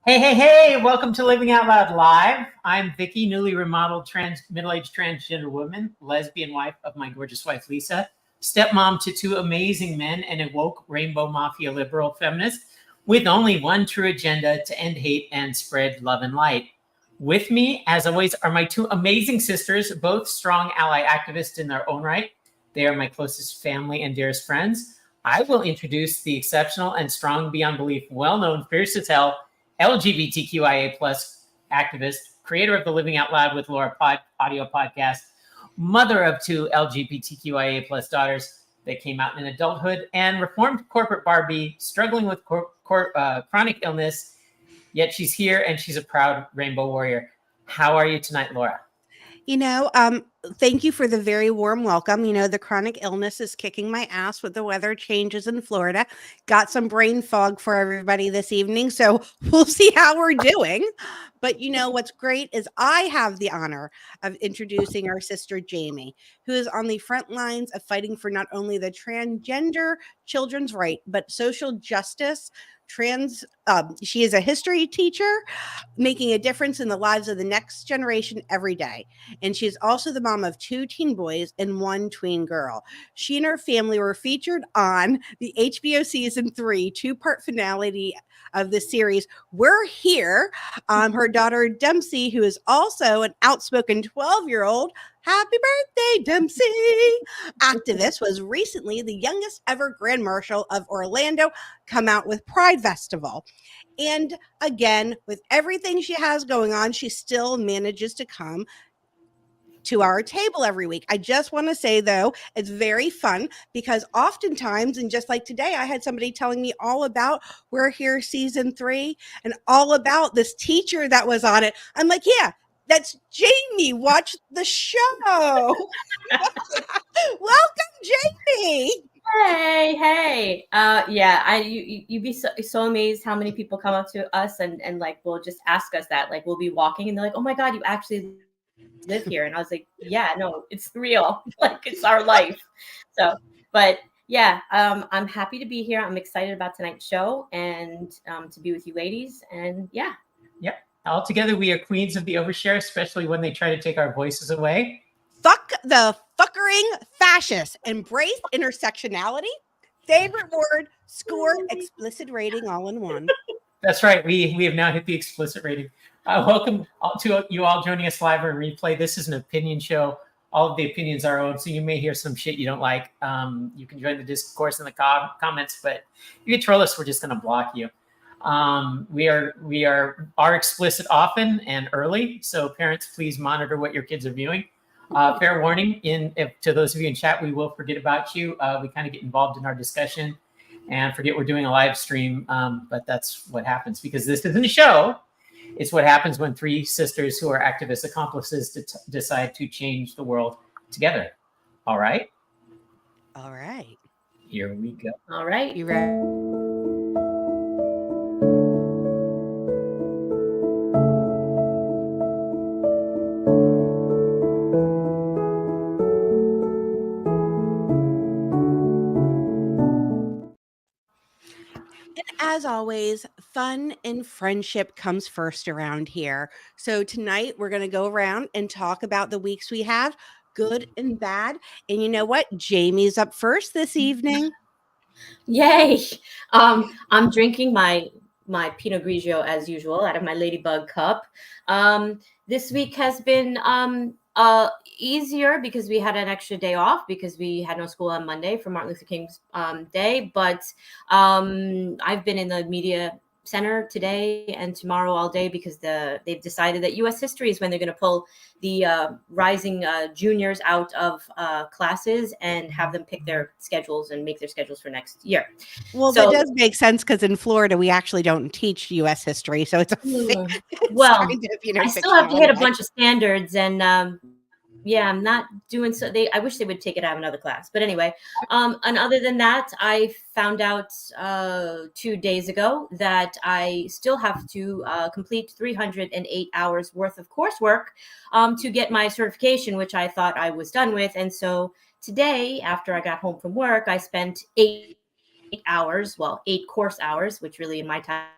Hey, hey, hey, welcome to Living Out Loud Live. I'm Vicki, newly remodeled middle-aged transgender woman, lesbian wife of my gorgeous wife, Lisa, stepmom to two amazing men, and a woke rainbow mafia liberal feminist with only one true agenda: to end hate and spread love and light. With me, as always, are my two amazing sisters, both strong ally activists in their own right. They are my closest family and dearest friends. I will introduce the exceptional and strong beyond belief, well-known, fierce as hell, LGBTQIA plus activist, creator of the Living Out Loud with Laura audio podcast, mother of two LGBTQIA plus daughters that came out in adulthood, and reformed corporate Barbie struggling with chronic illness, yet she's here and she's a proud rainbow warrior. How are you tonight, Laura? Thank you for the very warm welcome. The chronic illness is kicking my ass with the weather changes in Florida. Got some brain fog for everybody this evening, so we'll see how we're doing. But what's great is I have the honor of introducing our sister Jaime, who is on the front lines of fighting for not only the transgender children's right, but social justice. She is a history teacher, making a difference in the lives of the next generation every day. And she's also the mom of two teen boys and one tween girl. She and her family were featured on the HBO season 3 two-part finale of the series We're Here. Her daughter Dempsey, who is also an outspoken 12-year-old, happy birthday, Dempsey, activist, was recently the youngest ever Grand Marshal of Orlando come out with Pride Festival. And again, with everything she has going on, she still manages to come to our table every week. I just want to say, though, it's very fun because oftentimes, and just like today, I had somebody telling me all about We're Here season 3 and all about this teacher that was on it. I'm like, yeah, that's Jaime. Watch the show. Welcome, Jaime. Hey. You'd be so amazed how many people come up to us and like will just ask us that. Like we'll be walking and they're like, oh my God, you actually live here. And I was like, yeah, no, it's real. Like it's our life. But yeah, I'm happy to be here. I'm excited about tonight's show and to be with you ladies. And yeah. Yep. All together, we are queens of the overshare, especially when they try to take our voices away. Fuck the fuckering fascists. Embrace intersectionality. Favorite word, score, explicit rating, all in one. That's right. We have now hit the explicit rating. Welcome to you all joining us live or replay. This is an opinion show. All of the opinions are our own, so you may hear some shit you don't like. You can join the discourse in the comments, but if you troll us, we're just going to block you. We are explicit often and early, so parents, please monitor what your kids are viewing. Fair warning, to those of you in chat, we will forget about you. We kind of get involved in our discussion and forget we're doing a live stream, but that's what happens because this isn't a show. It's what happens when three sisters who are activist accomplices decide to change the world together. All right? All right. Here we go. All right. You ready? As always, fun and friendship comes first around here. So tonight we're going to go around and talk about the weeks we had, good and bad. And you know what? Jaime's up first this evening. Yay. I'm drinking my Pinot Grigio as usual out of my Ladybug cup. This week has been easier because we had an extra day off because we had no school on Monday for Martin Luther King's day. But I've been in the media center today and tomorrow all day because they've decided that U.S. history is when they're going to pull the rising juniors out of classes and have them pick their schedules and make their schedules for next year. Well, that does make sense because in Florida we actually don't teach U.S. history, so it's well, kind of, I still have to hit a bunch of standards and. Yeah, I'm not doing so. I wish they would take it out of another class. But anyway, and other than that, I found out 2 days ago that I still have to complete 308 hours worth of coursework to get my certification, which I thought I was done with. And so today, after I got home from work, I spent 8 hours, well, 8 course hours, which really in my time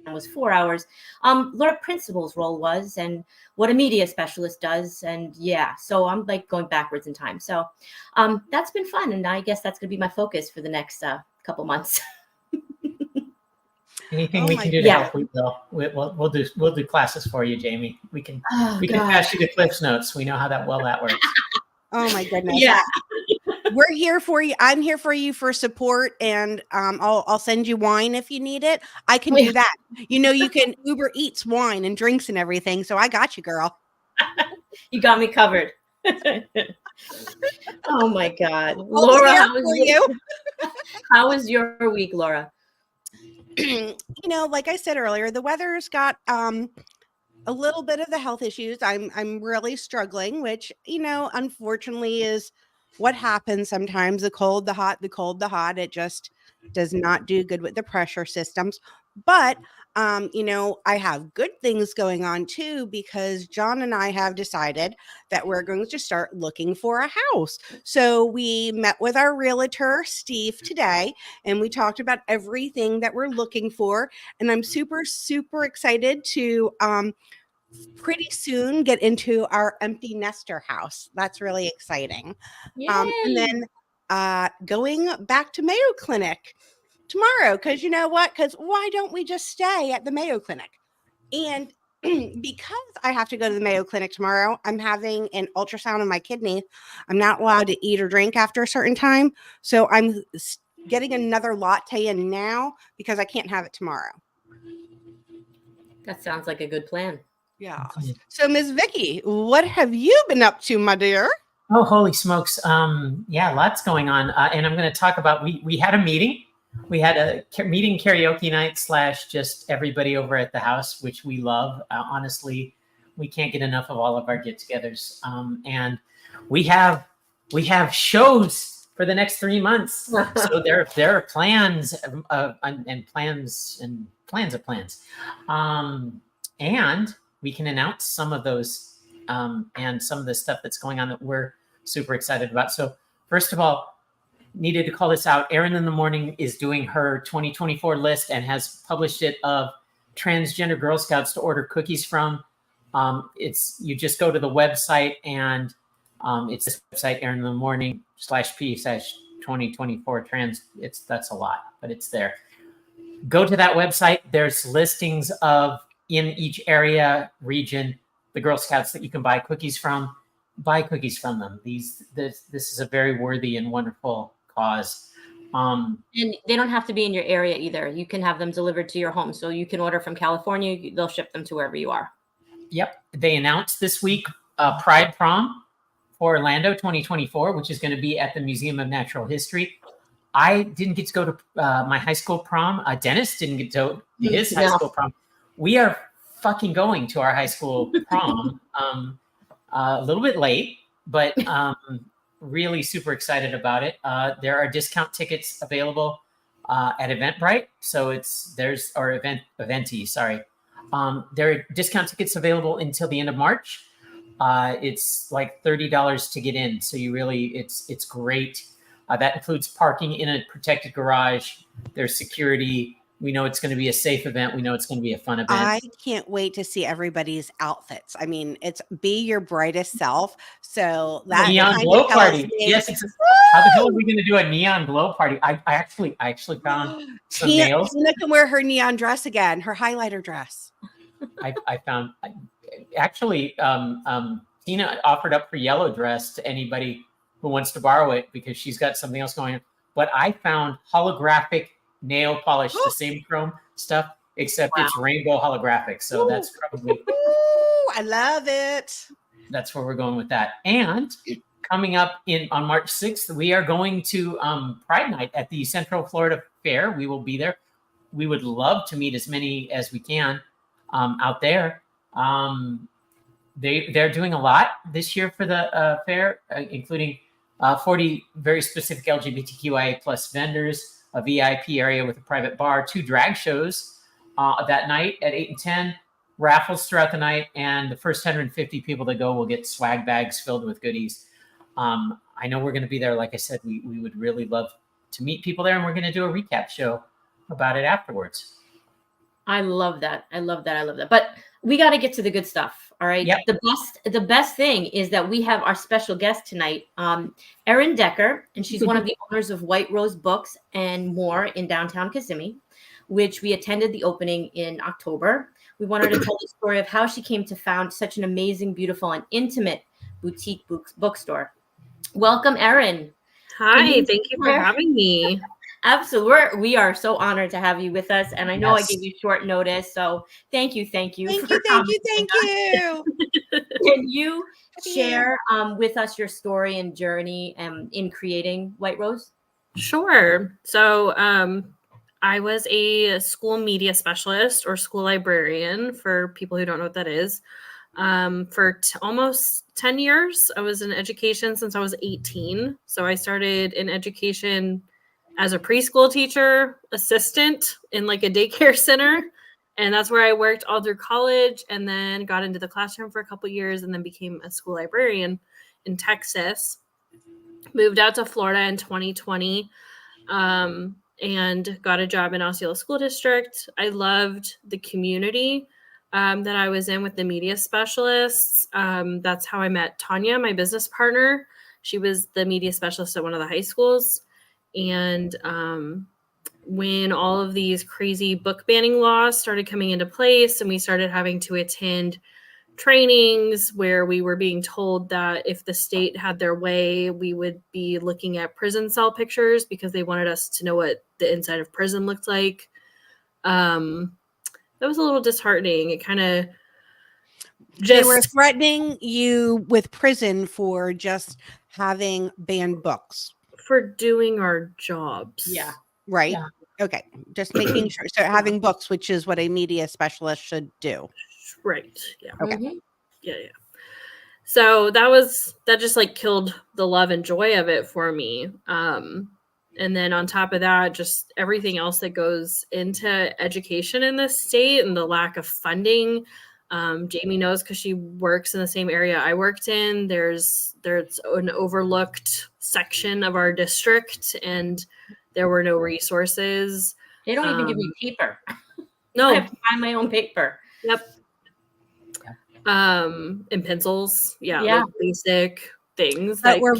was 4 hours. Laura Principal's role was, and what a media specialist does. And yeah, so I'm like going backwards in time. So that's been fun. And I guess that's going to be my focus for the next couple months. Anything we can do to help, we will. We'll do classes for you, Jamie. We can pass you the Cliff's Notes. We know how that works. Oh my goodness. Yeah. We're here for you. I'm here for you for support, and I'll send you wine if you need it. I can do that. You can Uber Eats wine and drinks and everything. So I got you, girl. You got me covered. Oh my God, Laura, how was your week, Laura? Like I said earlier, the weather's got a little bit of the health issues. I'm really struggling, which unfortunately is what happens sometimes. The cold, the hot, the cold, the hot. It just does not do good with the pressure systems. But I have good things going on too, because John and I have decided that we're going to start looking for a house. So we met with our realtor, Steve, today, and we talked about everything that we're looking for. And I'm super, super excited to pretty soon get into our empty nester house. That's really exciting. And then going back to Mayo Clinic tomorrow, because you know what? Because why don't we just stay at the Mayo Clinic? And because I have to go to the Mayo Clinic tomorrow, I'm having an ultrasound of my kidney. I'm not allowed to eat or drink after a certain time. So I'm getting another latte in now because I can't have it tomorrow. That sounds like a good plan. Yeah. So Ms. Vicki, what have you been up to, my dear? Oh, holy smokes. Lots going on. And I'm going to talk about, we had a meeting. We had a meeting karaoke night / just everybody over at the house, which we love. Honestly, we can't get enough of all of our get-togethers. And we have shows for the next 3 months. So there are plans and plans and plans of plans. And we can announce some of those and some of the stuff that's going on that we're super excited about. So first of all, needed to call this out. Erin in the Morning is doing her 2024 list and has published it of transgender Girl Scouts to order cookies from. You just go to the website and it's this website, Erin in the Morning /P/2024 trans. That's a lot, but it's there. Go to that website. There's listings of in each area, region, the Girl Scouts that you can buy cookies from. Buy cookies from them. This is a very worthy and wonderful cause. And they don't have to be in your area either. You can have them delivered to your home. So you can order from California. They'll ship them to wherever you are. Yep. They announced this week Pride Prom for Orlando 2024, which is going to be at the Museum of Natural History. I didn't get to go to my high school prom. Dennis didn't get to his high school prom. We are fucking going to our high school prom. A little bit late, but really super excited about it. There are discount tickets available at Eventbrite. So Eventi, sorry. There are discount tickets available until the end of March. It's like $30 to get in. So it's great. That includes parking in a protected garage. There's security. We know it's going to be a safe event. We know it's going to be a fun event. I can't wait to see everybody's outfits. I mean, it's be your brightest self. So that neon glow party. Yes. How the hell are we going to do a neon glow party? I actually found some nails. Tina can wear her neon dress again, her highlighter dress. I found Tina offered up her yellow dress to anybody who wants to borrow it because she's got something else going on. But I found holographic nail polish, the same chrome stuff, except it's rainbow holographic. So that's probably. I love it. That's where we're going with that. And coming up on March 6th, we are going to Pride Night at the Central Florida Fair. We will be there. We would love to meet as many as we can out there. They're doing a lot this year for the fair, including 40 very specific LGBTQIA plus vendors, a VIP area with a private bar, 2 drag shows that night at 8 and 10, raffles throughout the night, and the first 150 people that go will get swag bags filled with goodies. I know we're going to be there. Like I said, we would really love to meet people there, and we're going to do a recap show about it afterwards. I love that. I love that. I love that. But we got to get to the good stuff. All right. Yep. The best thing is that we have our special guest tonight, Erin Decker, and she's one of the owners of White Rose Books and More in downtown Kissimmee, which we attended the opening in October. We want her to tell the story of how she came to found such an amazing, beautiful, and intimate boutique bookstore. Welcome, Erin. Hi, thank you for having me. Absolutely. We are so honored to have you with us. And I know I gave you short notice. So thank you. Thank you. Can you share with us your story and journey in creating White Rose? Sure. So I was a school media specialist or school librarian for people who don't know what that is. For almost 10 years. I was in education since I was 18. So I started in education as a preschool teacher, assistant in like a daycare center. And that's where I worked all through college, and then got into the classroom for a couple of years, and then became a school librarian in Texas. Moved out to Florida in 2020 and got a job in Osceola School District. I loved the community that I was in with the media specialists. That's how I met Tanya, my business partner. She was the media specialist at one of the high schools. And when all of these crazy book banning laws started coming into place, and we started having to attend trainings where we were being told that if the state had their way, we would be looking at prison cell pictures because they wanted us to know what the inside of prison looked like. That was a little disheartening. It kind of they were threatening you with prison for just having banned books. For doing our jobs. Yeah. Right. Yeah. Okay. Just making sure. So having books, which is what a media specialist should do. Right. Yeah. Okay. Mm-hmm. Yeah. So that just like killed the love and joy of it for me. And then on top of that, just everything else that goes into education in this state and the lack of funding. Jaime knows because she works in the same area I worked in. There's an overlooked section of our district, and there were no resources. They don't even give me paper. No, I have to find my own paper. Yep. And pencils. Yeah. Like basic things. But we're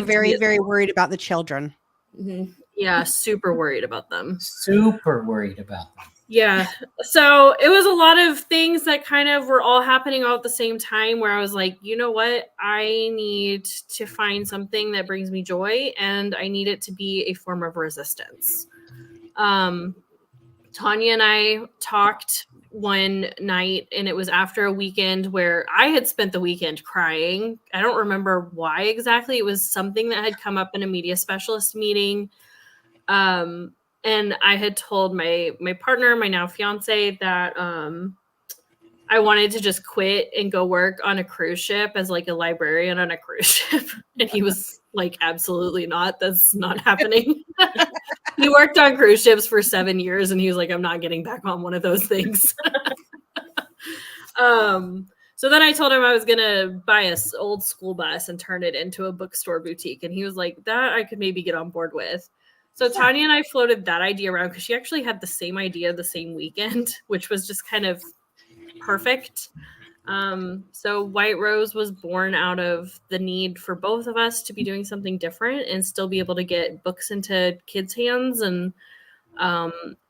very, very worried about the children. Mm-hmm. Yeah. Super worried about them. Super worried about them. Yeah. So it was a lot of things that kind of were all happening all at the same time, where I was like, you know what? I need to find something that brings me joy, and I need it to be a form of resistance. Tanya and I talked one night, and it was after a weekend where I had spent the weekend crying. I don't remember why exactly. It was something that had come up in a media specialist meeting. And I had told my partner, my now fiance, that I wanted to just quit and go work on a cruise ship as like a librarian on a cruise ship. And he was like, absolutely not. That's not happening. He worked on cruise ships for 7 years, and he was like, I'm not getting back on one of those things. So then I told him I was going to buy an old school bus and turn it into a bookstore boutique. And he was like, that I could maybe get on board with. So Tanya and I floated that idea around because she actually had the same idea the same weekend, which was just kind of perfect. So White Rose was born out of the need for both of us to be doing something different and still be able to get books into kids' hands and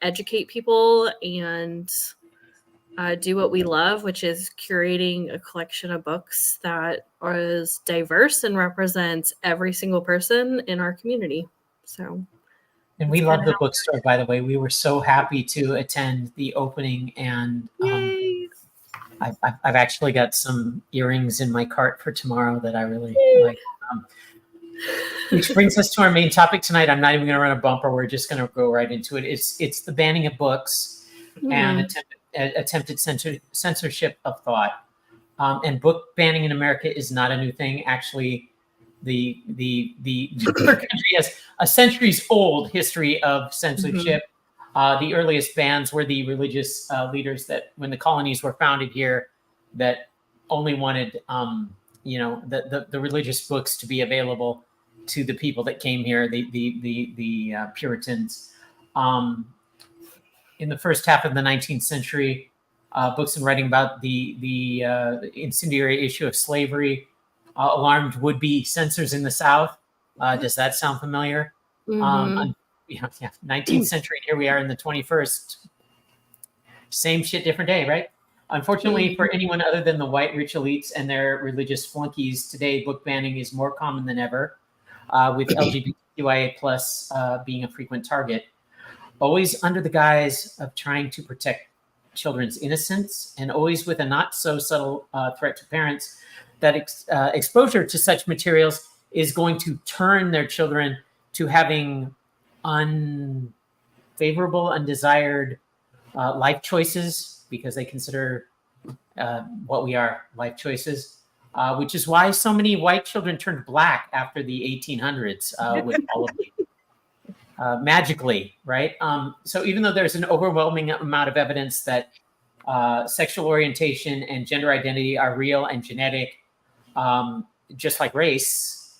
educate people and do what we love, which is curating a collection of books that is diverse and represents every single person in our community. So. And we love the bookstore, by the way. We were so happy to attend the opening, and I've actually got some earrings in my cart for tomorrow that I really like. Which brings us to our main topic tonight. I'm not even going to run a bumper. We're just going to go right into it. It's the banning of books and attempted censorship of thought. And book banning in America is not a new thing. Actually, the country has a centuries-old history of censorship. The earliest bans were the religious leaders that, when the colonies were founded here, that only wanted, the religious books to be available to the people that came here, the Puritans. in the first half of the 19th century, books and writing about the incendiary issue of slavery alarmed would-be censors in the South. Does that sound familiar? Mhm. 19th century, and here we are in the 21st. Same shit, different day, right? Unfortunately, for anyone other than the white rich elites and their religious flunkies, today book banning is more common than ever, with LGBTQIA plus being a frequent target, always under the guise of trying to protect children's innocence, and always with a not so subtle threat to parents that exposure to such materials is going to turn their children to having unfavorable, undesired life choices, because they consider what we are life choices, which is why so many white children turned black after the 1800s with all of the magically, right? So even though there's an overwhelming amount of evidence that sexual orientation and gender identity are real and genetic, just like race,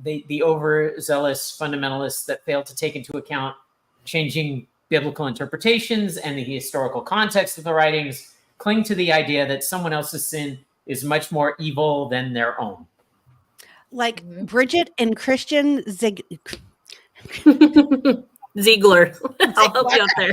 the overzealous fundamentalists that fail to take into account changing biblical interpretations and the historical context of the writings cling to the idea that someone else's sin is much more evil than their own. Like Bridget and Christian Ziegler. I'll help you out there.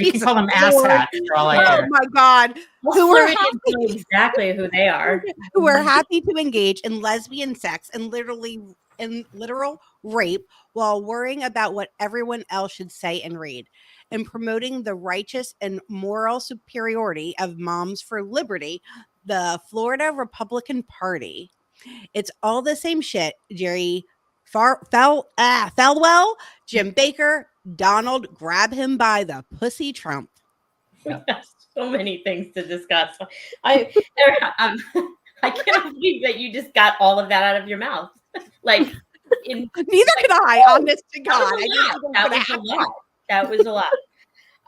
We can call them asshats for all I care. Oh my God. Who are happy, exactly who they are. who are happy to engage in lesbian sex and literal rape while worrying about what everyone else should say and read, and promoting the righteous and moral superiority of Moms for Liberty, the Florida Republican Party. It's all the same shit. Jerry Falwell, Jim Baker, Donald, grab him by the pussy Trump. We have so many things to discuss. I can't believe that you just got all of that out of your mouth. Like, neither could I, honest to God. That was a lot.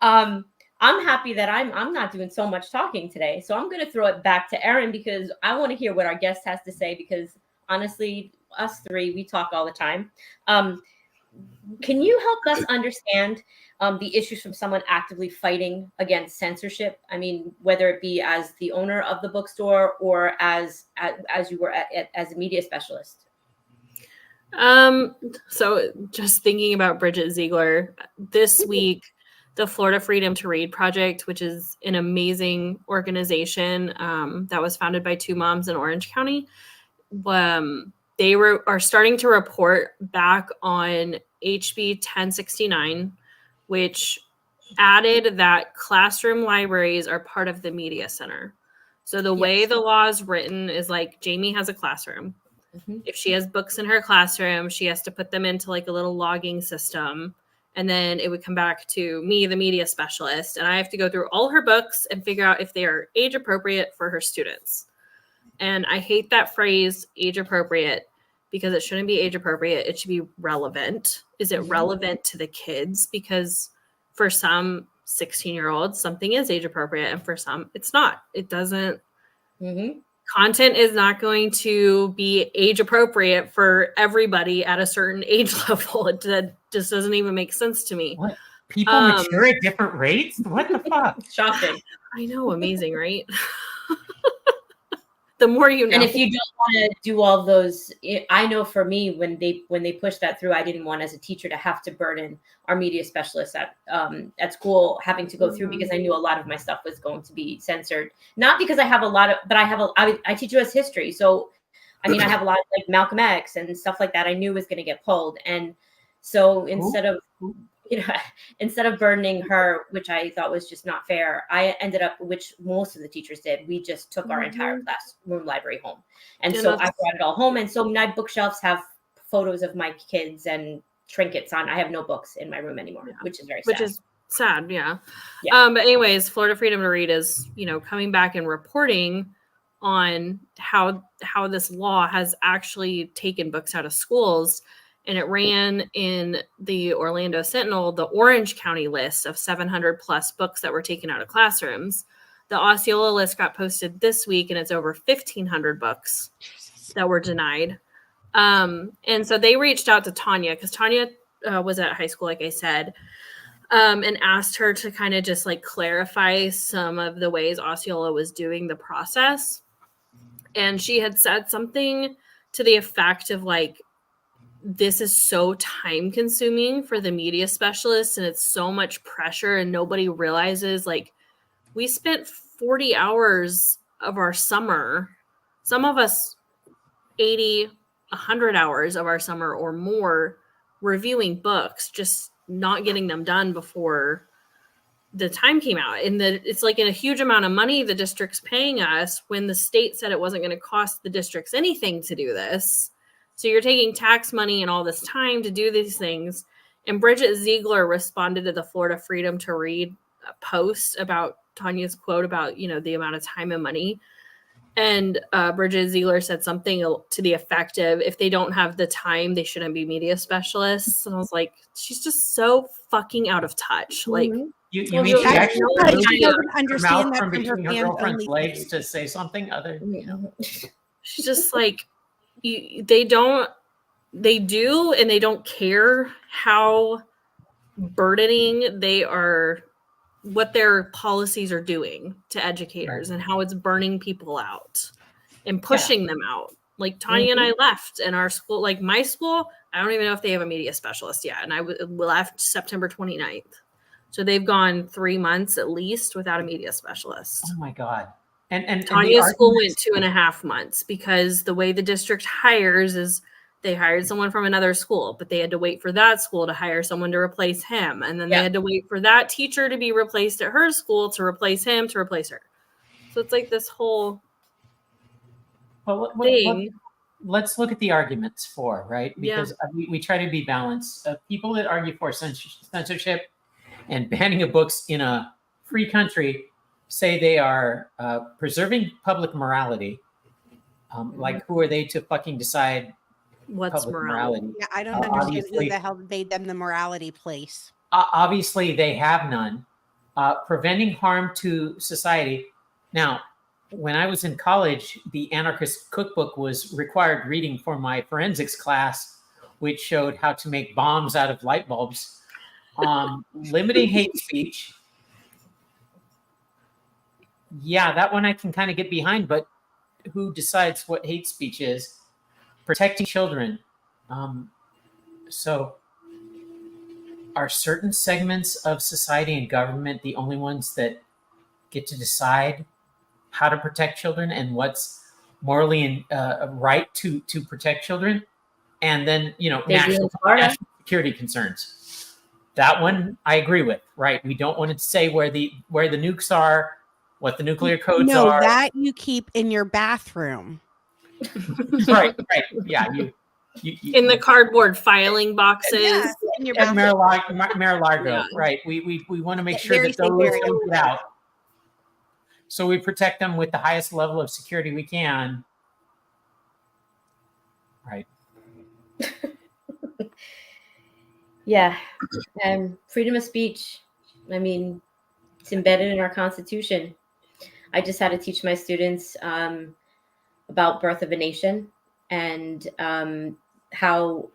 I'm happy that I'm not doing so much talking today. So I'm going to throw it back to Erin, because I want to hear what our guest has to say, because honestly, us three, we talk all the time. Can you help us understand the issues from someone actively fighting against censorship? I mean, whether it be as the owner of the bookstore or as you were as a media specialist. So just thinking about Bridget Ziegler, this week, the Florida Freedom to Read Project, which is an amazing organization that was founded by two moms in Orange County, they are starting to report back on HB 1069, which added that classroom libraries are part of the media center. So the way the law is written is like, Jaime has a classroom. Mm-hmm. If she has books in her classroom, she has to put them into like a little logging system. And then it would come back to me, the media specialist, and I have to go through all her books and figure out if they are age appropriate for her students. And I hate that phrase, age appropriate, because it shouldn't be age appropriate. It should be relevant. Is it relevant to the kids? Because for some 16-year-olds, something is age appropriate, and for some, it's not. It doesn't. Mm-hmm. Content is not going to be age appropriate for everybody at a certain age level. It just doesn't even make sense to me. What? People mature at different rates? What the fuck? Shocking. I know, amazing, right? The more you know. And if you don't want to do all those, I know for me, when they pushed that through, I didn't want as a teacher to have to burden our media specialists at school having to go through, because I knew a lot of my stuff was going to be censored. Not because I have a lot of, but I teach US history. So, I mean, I have a lot of like Malcolm X and stuff like that I knew was going to get pulled. And so instead of burdening her, which I thought was just not fair, I ended up, which most of the teachers did, we just took our entire classroom library home. And so I brought it all home. And so my bookshelves have photos of my kids and trinkets on. I have no books in my room anymore, which is very sad. Which is sad, yeah. But anyways, Florida Freedom to Read is, coming back and reporting on how this law has actually taken books out of schools. And it ran in the Orlando Sentinel, the Orange County list of 700 plus books that were taken out of classrooms. The Osceola list got posted this week, and it's over 1,500 books that were denied. And so they reached out to Tanya, because Tanya was at high school, like I said. and asked her to kind of just like clarify some of the ways Osceola was doing the process. And she had said something to the effect of like, this is so time consuming for the media specialists and it's so much pressure and nobody realizes like we spent 40 hours of our summer, some of us 80, 100 hours of our summer or more reviewing books, just not getting them done before the time came out. And it's like a huge amount of money the district's paying us when the state said it wasn't going to cost the districts anything to do this. So you're taking tax money and all this time to do these things. And Bridget Ziegler responded to the Florida Freedom to Read post about Tanya's quote about, the amount of time and money. And Bridget Ziegler said something to the effect of, if they don't have the time, they shouldn't be media specialists. And I was like, she's just so fucking out of touch. Like, you mean she actually she doesn't understand that from from her between her fans girlfriend's only. legs to say something other? She's just like, they do, and they don't care how burdening they are, what their policies are doing to educators and how it's burning people out and pushing them out. Like Tanya and I left, and our school, like my school, I don't even know if they have a media specialist yet. And I left September 29th. So they've gone 3 months at least without a media specialist. Oh my God. And Tanya's school went 2.5 months because the way the district hires is they hired someone from another school, but they had to wait for that school to hire someone to replace him. And then they had to wait for that teacher to be replaced at her school to replace him, to replace her. So it's like this whole thing. Let's look at the arguments for, right? Because we try to be balanced. People that argue for censorship and banning of books in a free country say they are preserving public morality. Like, who are they to fucking decide what's morality? Yeah, I don't understand who the hell made them the morality place. Obviously, they have none. Preventing harm to society. Now, when I was in college, the anarchist cookbook was required reading for my forensics class, which showed how to make bombs out of light bulbs. Limiting hate speech. Yeah, that one I can kind of get behind, but who decides what hate speech is? Protecting children. So are certain segments of society and government the only ones that get to decide how to protect children and what's morally right to protect children? And then, national security concerns. That one I agree with, right? We don't want to say where the nukes are, what the nuclear codes are. No, that you keep in your bathroom. right. Yeah, you in the cardboard filing boxes. In your at bathroom. Mar-a-Lago, right? We want to make sure that those don't get out. So we protect them with the highest level of security we can. Right. Yeah. And freedom of speech. I mean, it's embedded in our Constitution. I just had to teach my students about Birth of a Nation and how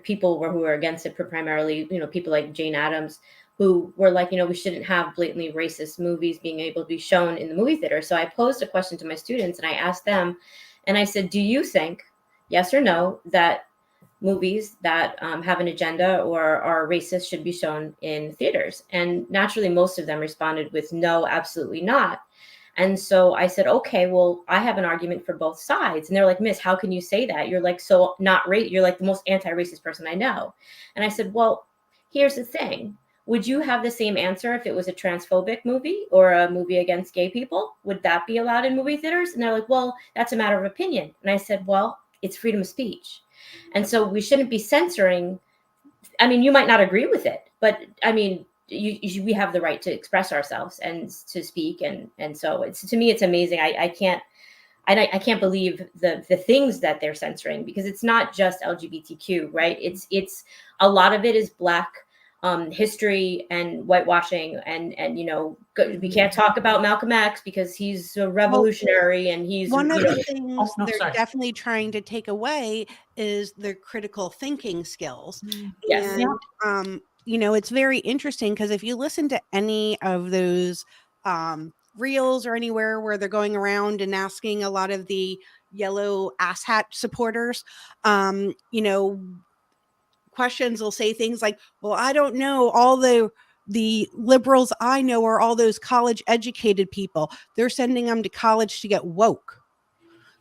people who were against it, primarily, people like Jane Addams, who were like, we shouldn't have blatantly racist movies being able to be shown in the movie theater. So I posed a question to my students and I asked them, and I said, do you think, yes or no, that movies that have an agenda or are racist should be shown in theaters? And naturally, most of them responded with no, absolutely not. And so I said, okay, well, I have an argument for both sides. And they're like, Miss, how can you say that? You're like, so not right. You're like the most anti-racist person I know. And I said, well, here's the thing. Would you have the same answer if it was a transphobic movie or a movie against gay people? Would that be allowed in movie theaters? And they're like, well, that's a matter of opinion. And I said, well, it's freedom of speech. And so we shouldn't be censoring. I mean, you might not agree with it, but I mean, we have the right to express ourselves and to speak. And so to me, it's amazing. I can't believe the things that they're censoring, because it's not just LGBTQ, right? It's a lot of it is Black history and whitewashing, and we can't talk about Malcolm X because he's a revolutionary and he's one of the things they're definitely trying to take away is their critical thinking skills. Yes. And it's very interesting because if you listen to any of those reels or anywhere where they're going around and asking a lot of the yellow asshat supporters, questions will say things like, well, I don't know, all the liberals I know are all those college educated people. They're sending them to college to get woke.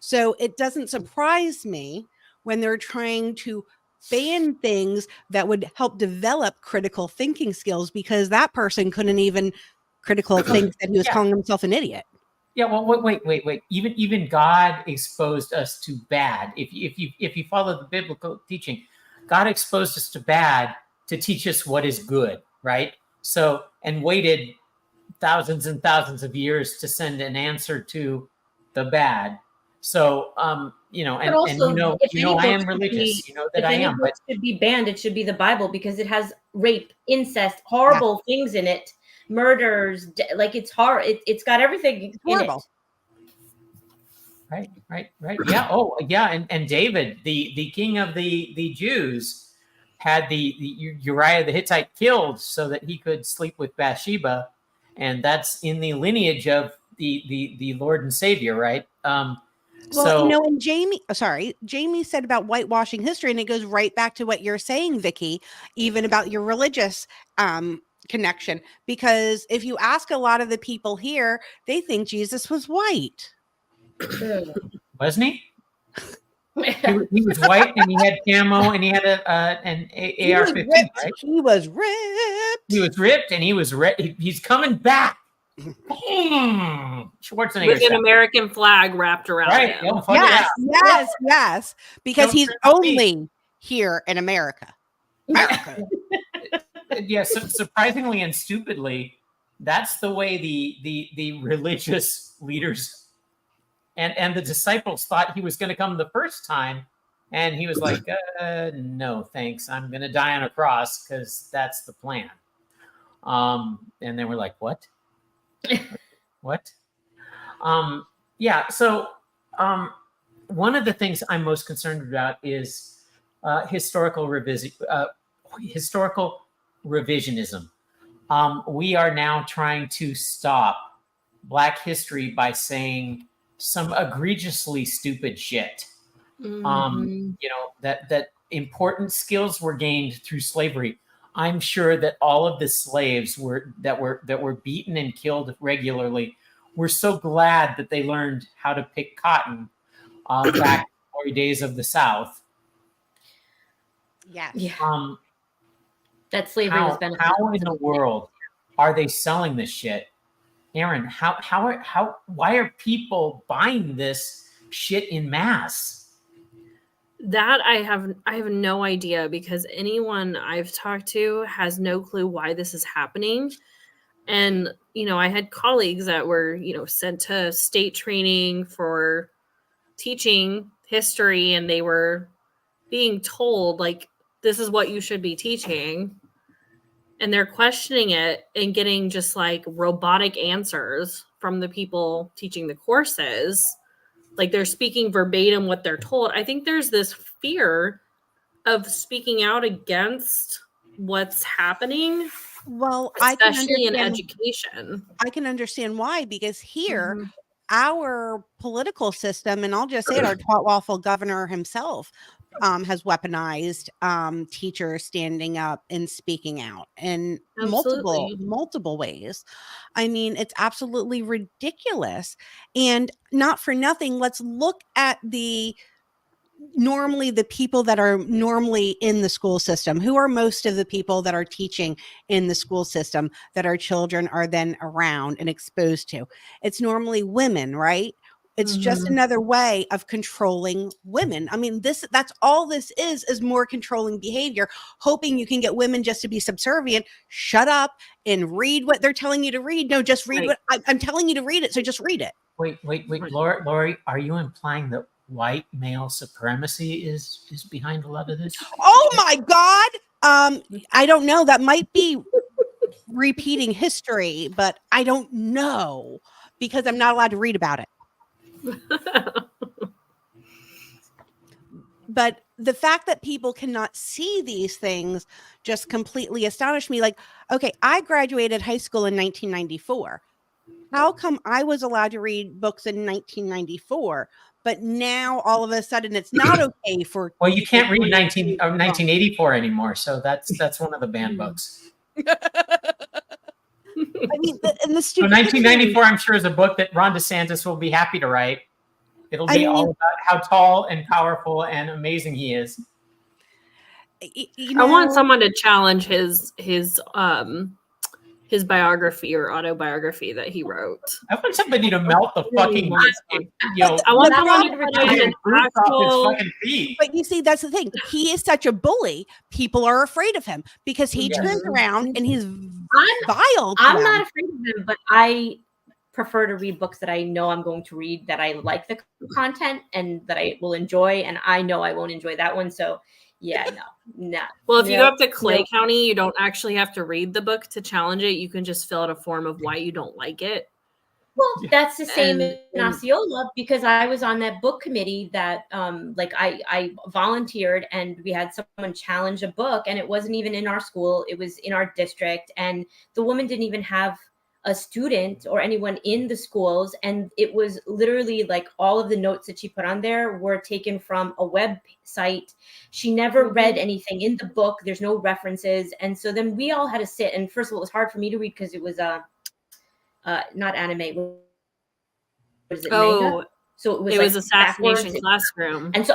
So it doesn't surprise me when they're trying to ban things that would help develop critical thinking skills, because that person couldn't even critical think that he was calling himself an idiot. Yeah, well, wait. Even God exposed us to bad. If you follow the biblical teaching, God exposed us to bad to teach us what is good, right? So, and waited thousands and thousands of years to send an answer to the bad. So, and I am religious. You know that I am. But should be banned. It should be the Bible, because it has rape, incest, horrible things in it, murders. Like, it's hard. It's got everything in it. Right. Yeah. Oh, yeah. And David, the king of the Jews, had the Uriah the Hittite killed so that he could sleep with Bathsheba, and that's in the lineage of the Lord and Savior, right? And Jamie said about whitewashing history, and it goes right back to what you're saying, Vicki, even about your religious connection. Because if you ask a lot of the people here, they think Jesus was white. Wasn't he? He was white, and he had camo, and he had an AR-15. Right? He was ripped. He was ripped, and he was he's coming back. Schwarzenegger with an American flag wrapped around him. Yes, because he's only here in America. Yes, surprisingly and stupidly, that's the way the religious leaders and the disciples thought he was going to come the first time, and he was like, no, thanks. I'm going to die on a cross because that's the plan. And they were like, what? What? So one of the things I'm most concerned about is historical revisionism. We are now trying to stop Black history by saying some egregiously stupid shit. That important skills were gained through slavery. I'm sure that all of the slaves that were beaten and killed regularly were so glad that they learned how to pick cotton back in the glory days of the South. Yeah. That slavery was beneficial. How in the world are they selling this shit? Aaron, why are people buying this shit in mass? That I have no idea, because anyone I've talked to has no clue why this is happening. And, I had colleagues that were, sent to state training for teaching history, and they were being told, like, this is what you should be teaching. And they're questioning it and getting just like robotic answers from the people teaching the courses. Like, they're speaking verbatim what they're told. I think there's this fear of speaking out against what's happening. Well, especially in education. I can understand why, because here, our political system, and I'll just say it, our twat-waffle governor himself has weaponized teachers standing up and speaking out in multiple ways. I mean, it's absolutely ridiculous. And not for nothing, let's look at the people that are normally in the school system. Who are most of the people that are teaching in the school system that our children are then around and exposed to? It's normally women, right? It's just another way of controlling women. I mean, that's all this is more controlling behavior, hoping you can get women just to be subservient, shut up and read what they're telling you to read. No, just read what I'm telling you to read it. So just read it. Wait, Lori, are you implying that white male supremacy is behind a lot of this? Oh my God. I don't know. That might be repeating history, but I don't know, because I'm not allowed to read about it. but the fact that people cannot see these things just completely astonished me. Like, okay, I graduated high school in 1994. How come I was allowed to read books in 1994, but now all of a sudden it's not okay for Well, you can't read 1984 1984 anymore, so that's one of the banned books. I mean, and the So 1994, I'm sure, is a book that Ron DeSantis will be happy to write. It'll be all about how tall and powerful and amazing he is. You know, I want someone to challenge his biography or autobiography that he wrote. I want somebody to melt the fucking, I want someone to write an actual. fucking feet. But you see, that's the thing. He is such a bully. People are afraid of him because he Yes. turns around and he's vile. I'm not afraid of him, but I prefer to read books that I know I'm going to read, that I like the content and that I will enjoy, and I know I won't enjoy that one. So yeah, no. Well, if you go up to Clay County, you don't actually have to read the book to challenge it. You can just fill out a form of why you don't like it. Well, that's the same in Osceola, because I was on that book committee that I volunteered, and we had someone challenge a book, and it wasn't even in our school, it was in our district, and the woman didn't even have a student or anyone in the schools, and it was literally like all of the notes that she put on there were taken from a website. She never read anything in the book. There's no references. And so then we all had to sit, and first of all, it was hard for me to read because it was not anime. What is it? Manga? So it was Assassination Classroom. And so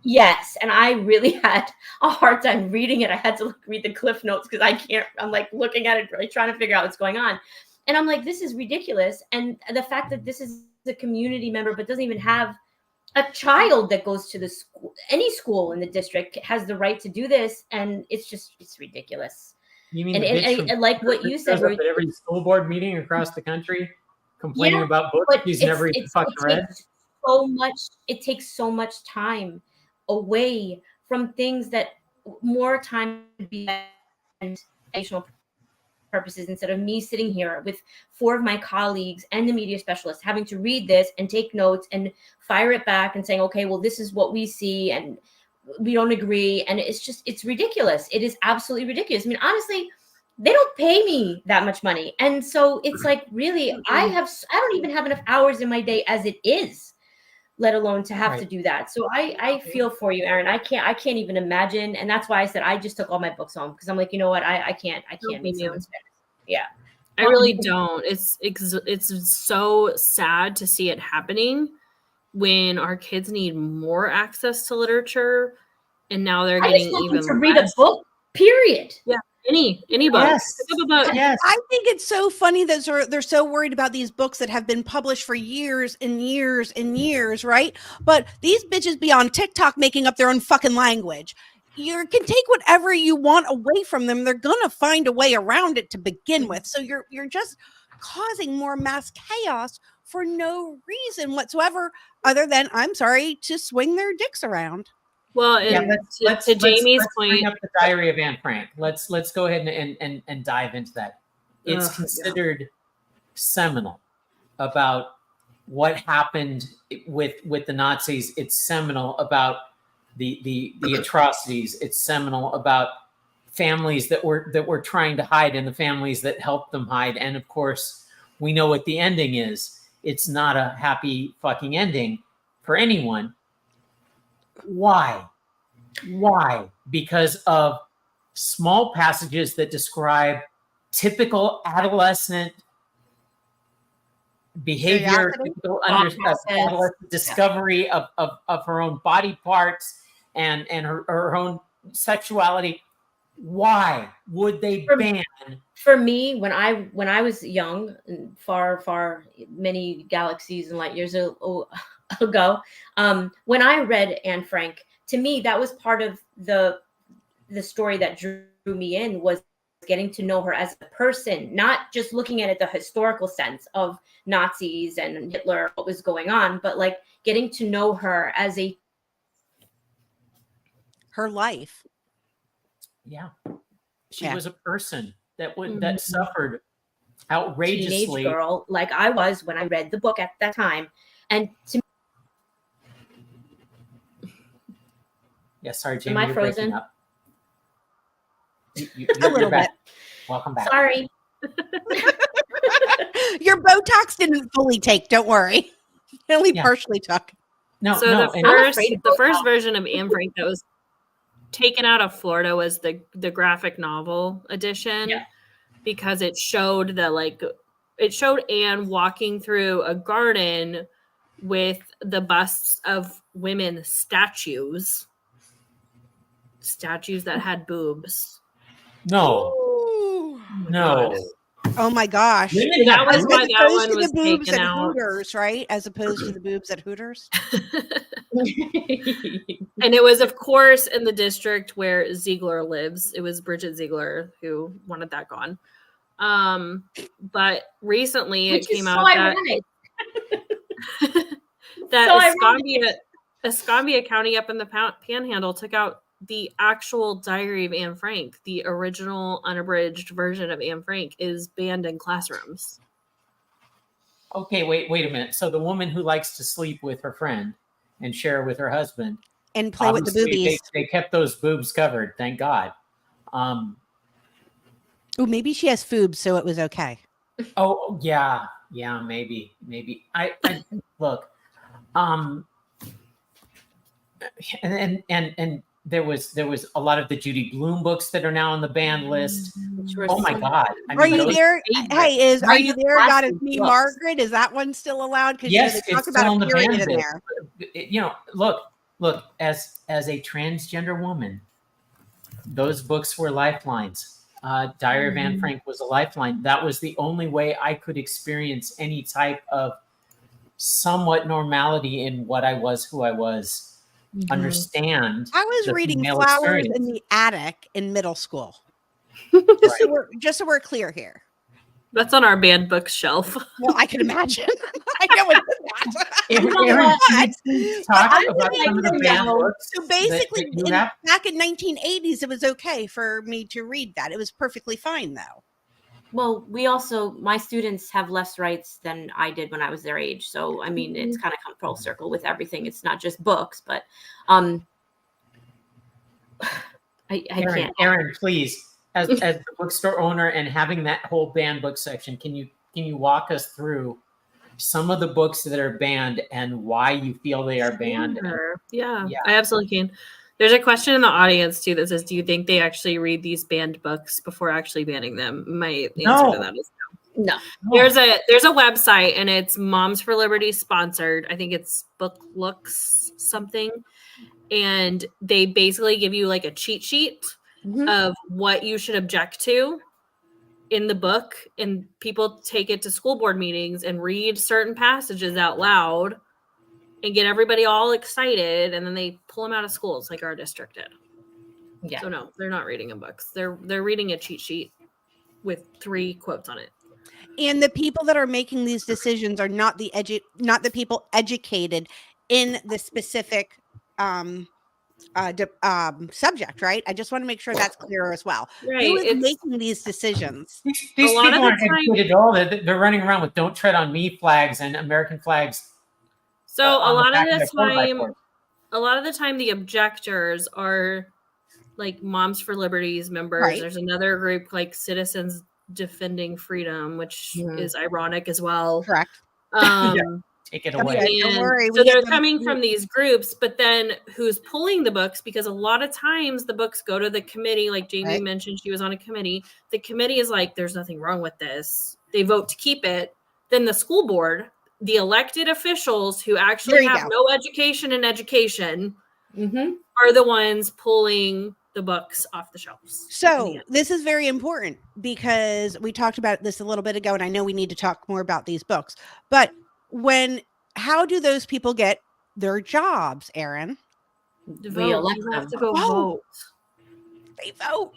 Yes, and I really had a hard time reading it. I had to read the cliff notes because I can't. I'm like looking at it, really trying to figure out what's going on, and I'm like, this is ridiculous. And the fact that this is a community member, but doesn't even have a child that goes to the school, any school in the district has the right to do this, and it's ridiculous. You mean and like what you said, at every school board meeting across the country, complaining about books he's never even fucking read? It takes so much time away from things that more time would be educational purposes, instead of me sitting here with 4 of my colleagues and the media specialist having to read this and take notes and fire it back and saying, okay, well, this is what we see and we don't agree. And it's ridiculous. It is absolutely ridiculous. I mean, honestly, they don't pay me that much money. And so it's like, really, I don't even have enough hours in my day as it is, let alone to have to do that. So I feel for you, Erin. I can't even imagine. And that's why I said I just took all my books home, because I'm like, you know what? I can't make someone spend. Yeah. I really don't. It's so sad to see it happening when our kids need more access to literature, and now they're getting even to read a book, period. Yeah. Any book. Yes. I think it's so funny that they're so worried about these books that have been published for years and years and years, right? But these bitches be on TikTok making up their own fucking language. You can take whatever you want away from them. They're gonna find a way around it to begin with. So you're just causing more mass chaos for no reason whatsoever, other than, I'm sorry, to swing their dicks around. Well, to Jamie's point, bring up the Diary of Anne Frank. Let's go ahead and dive into that. It's considered seminal about what happened with the Nazis. It's seminal about the atrocities. It's seminal about families that were trying to hide and the families that helped them hide. And of course, we know what the ending is. It's not a happy fucking ending for anyone. Why? Because of small passages that describe typical adolescent behavior, typical adolescent discovery of her own body parts and her own sexuality. Why would they ban? For me, when I was young, far many galaxies and light years ago, when I read Anne Frank, to me that was part of the story that drew me in, was getting to know her as a person, not just looking at it the historical sense of Nazis and Hitler, what was going on, but like getting to know her as her life. Yeah, she was a person that suffered outrageously. Teenage girl, like I was when I read the book at that time, and to Yeah, sorry, Am Jamie, I you're breaking frozen? up. A little back. bit. Welcome back. Sorry. Your Botox didn't fully take. Don't worry. It only Yeah. partially took. No, So no. the I'm afraid of first Botox. version of Anne Frank that was taken out of Florida was the graphic novel edition, Yeah. because it showed Anne walking through a garden with the busts of women statues that had boobs. No. Ooh. Oh my No. God. Oh my gosh. Women That have was As boobs? why that opposed one to was the boobs taken at out. Hooters, right? As opposed to the boobs at Hooters. And it was, of course, in the district where Ziegler lives. It was Bridget Ziegler who wanted that gone. But recently Which it came is so out ironic. that So ironic. Escambia County up in the Panhandle took out the actual Diary of Anne Frank. The original unabridged version of Anne Frank is banned in classrooms. Okay, wait a minute. So the woman who likes to sleep with her friend and share with her husband, And play with the obviously boobies. they kept those boobs covered. Thank God. Oh, maybe she has foobs, so it was okay. Oh yeah, maybe. I look. And there was a lot of the Judy Blume books that are now on the banned list. Which were Oh my so- God! I Are mean, you those- there? favorite. Hey, are you there? God, it's Classic me, books. Margaret. Is that one still allowed? Because Yes, they it's talk still about on a the period banned in list. there. Look. As a transgender woman, those books were lifelines. Diary of Anne Frank was a lifeline. That was the only way I could experience any type of somewhat normality in what I was, who I was. Understand. I was the reading female Flowers experience. in the Attic in middle school. Right. Just so we're clear here. That's on our banned books shelf. Well, I can imagine. I know it's that. Aaron, can you talk I'm about some of the banned books. So basically, that you have? back in 1980s, it was okay for me to read that. It was perfectly fine, though. Well, my students have less rights than I did when I was their age. So, I mean, it's kind of come full circle with everything. It's not just books, but I can't. Aaron, please, as the bookstore owner and having that whole banned book section, can you walk us through some of the books that are banned and why you feel they are banned? Sure. Yeah, Yeah. I absolutely can. There's a question in the audience too that says, "Do you think they actually read these banned books before actually banning them?" My answer to that is No. there's a website and it's Moms for Liberty sponsored. I think it's Book Looks something, and they basically give you like a cheat sheet of what you should object to in the book, and people take it to school board meetings and read certain passages out loud and get everybody all excited, and then they pull them out of schools like our district did. Yeah. So no, they're not reading in books. They're reading a cheat sheet with 3 quotes on it. And the people that are making these decisions are not the people educated in the specific subject, right? I just want to make sure that's clear as well. Right. Who is making these decisions? These A lot of people the aren't educated at all. They're running around with "Don't Tread on Me" flags and American flags. So a lot of the time, the objectors are like Moms for Liberty's members. Right. There's another group like Citizens Defending Freedom, which is ironic as well. Correct. take it away. Okay, don't worry. So they're coming from these groups, but then who's pulling the books? Because a lot of times the books go to the committee, like Jamie mentioned, she was on a committee. The committee is like, there's nothing wrong with this. They vote to keep it. Then the school board, the elected officials who actually have no education in education, are the ones pulling the books off the shelves. So this is very important because we talked about this a little bit ago, and I know we need to talk more about these books. But how do those people get their jobs, Aaron? We elect You have them. to go vote. They vote.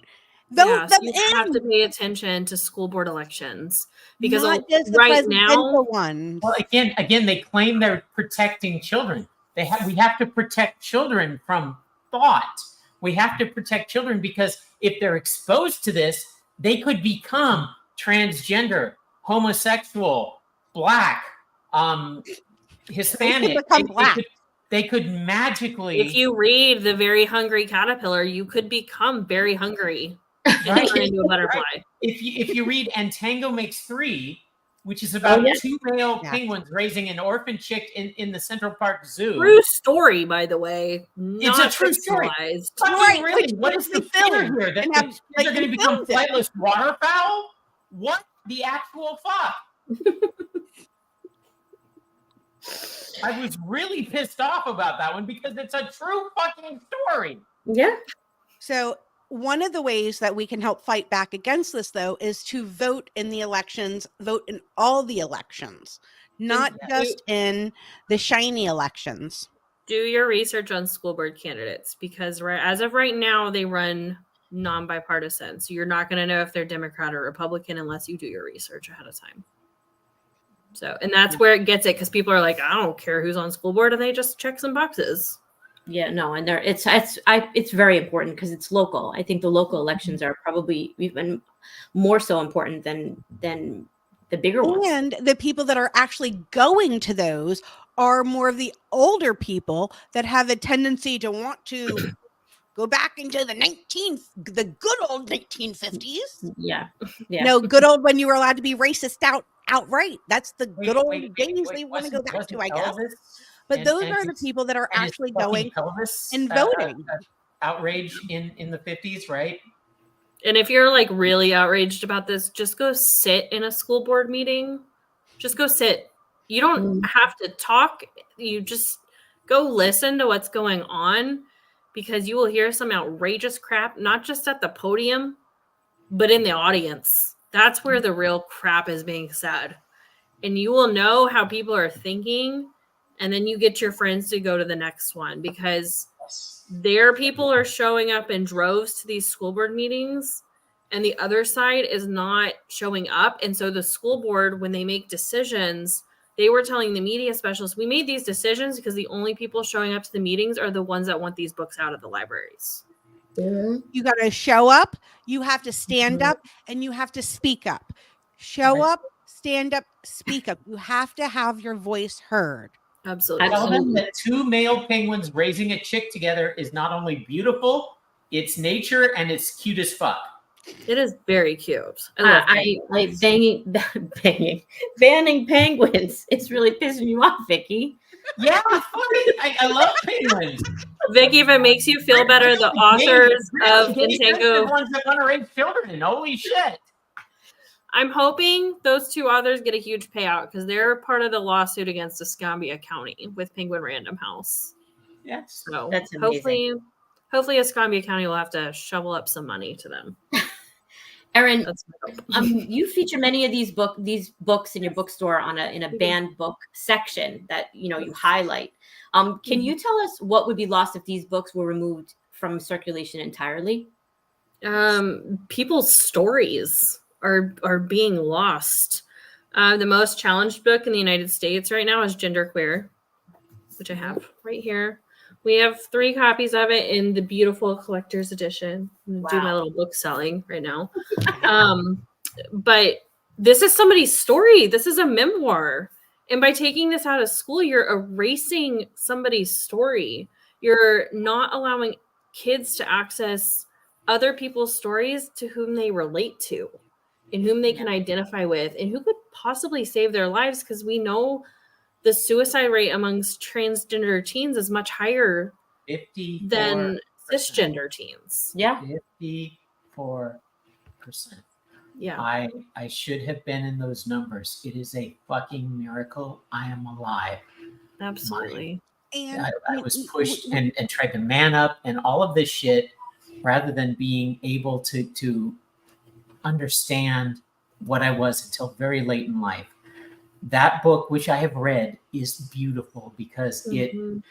Yes, you have to pay attention to school board elections because not just the right now, ones. Well, again, they claim they're protecting children. We have to protect children from thought. We have to protect children because if they're exposed to this, they could become transgender, homosexual, Black, Hispanic. they could magically. If you read The Very Hungry Caterpillar, you could become very hungry and turn into a butterfly. Right. If you read And Tango Makes Three, which is about two male penguins raising an orphan chick in the Central Park Zoo. True story, by the way. It's a true story. Right, Really? What is the fear here? That the kids are going to become flightless waterfowl? What the actual fuck? I was really pissed off about that one because it's a true fucking story. Yeah. So one of the ways that we can help fight back against this, though, is to vote in the elections, vote in all the elections, not just in the shiny elections. Do your research on school board candidates, because as of right now, they run non-bipartisan. So you're not going to know if they're Democrat or Republican unless you do your research ahead of time. So, and that's where it gets it, because people are like, I don't care who's on school board, and they just check some boxes. Yeah, no, and it's very important because it's local. I think the local elections are probably even more so important than the bigger ones. And the people that are actually going to those are more of the older people that have a tendency to want to go back into the good old 1950s. Yeah. No, good old when you were allowed to be racist outright. That's the good old days they want to go back to, I guess. But those are the people that are actually going and voting. Outrage in the 50s, right? And if you're like really outraged about this, just go sit in a school board meeting. Just go sit. You don't have to talk. You just go listen to what's going on, because you will hear some outrageous crap, not just at the podium, but in the audience. That's where the real crap is being said. And you will know how people are thinking. And then you get your friends to go to the next one, because their people are showing up in droves to these school board meetings, and the other side is not showing up. And so the school board, when they make decisions, they were telling the media specialists, we made these decisions because the only people showing up to the meetings are the ones that want these books out of the libraries. You got to show up, you have to stand up, and you have to speak up. Show up, stand up, speak up. You have to have your voice heard. Absolutely. Tell them that two male penguins raising a chick together is not only beautiful, it's nature, and it's cute as fuck. It is very cute. I like banning penguins. It's really pissing you off, Vicki. Yeah, I love penguins. Vicki, if it makes you feel better, the authors of the ones that want to raise children. Holy shit. I'm hoping those two authors get a huge payout, because they're part of the lawsuit against Escambia County with Penguin Random House. Yes. So that's amazing. Hopefully Escambia County will have to shovel up some money to them. Erin, you feature many of these books in your bookstore in a banned book section that you highlight. Can you tell us what would be lost if these books were removed from circulation entirely? People's stories are being lost. The most challenged book in the United States right now is Genderqueer, which I have right here. We have 3 copies of it in the beautiful collector's edition. I'm gonna do my little book selling right now. But this is somebody's story. This is a memoir. And by taking this out of school, you're erasing somebody's story. You're not allowing kids to access other people's stories to whom they relate to and whom they can identify with and who could possibly save their lives, because we know the suicide rate amongst transgender teens is much higher than cisgender teens. Yeah. 54%. Yeah. I should have been in those numbers. It is a fucking miracle I am alive. Absolutely. And I was pushed and tried to man up and all of this shit, rather than being able to understand what I was until very late in life. That book, which I have read, is beautiful because it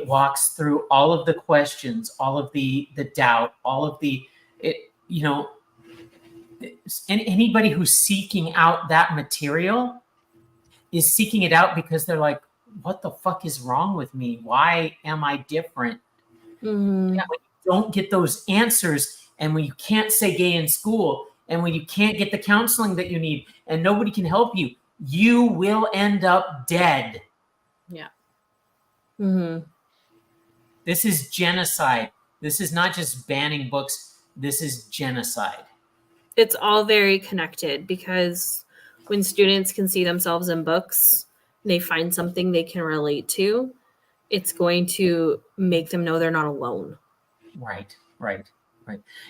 walks through all of the questions, all of the doubt, all of and anybody who's seeking out that material is seeking it out because they're like, what the fuck is wrong with me? Why am I different? When you don't get those answers, and when you can't say gay in school, and when you can't get the counseling that you need, and nobody can help you, you will end up dead. Yeah. This is genocide. This is not just banning books. This is genocide. It's all very connected because when students can see themselves in books, they find something they can relate to, it's going to make them know they're not alone. Right.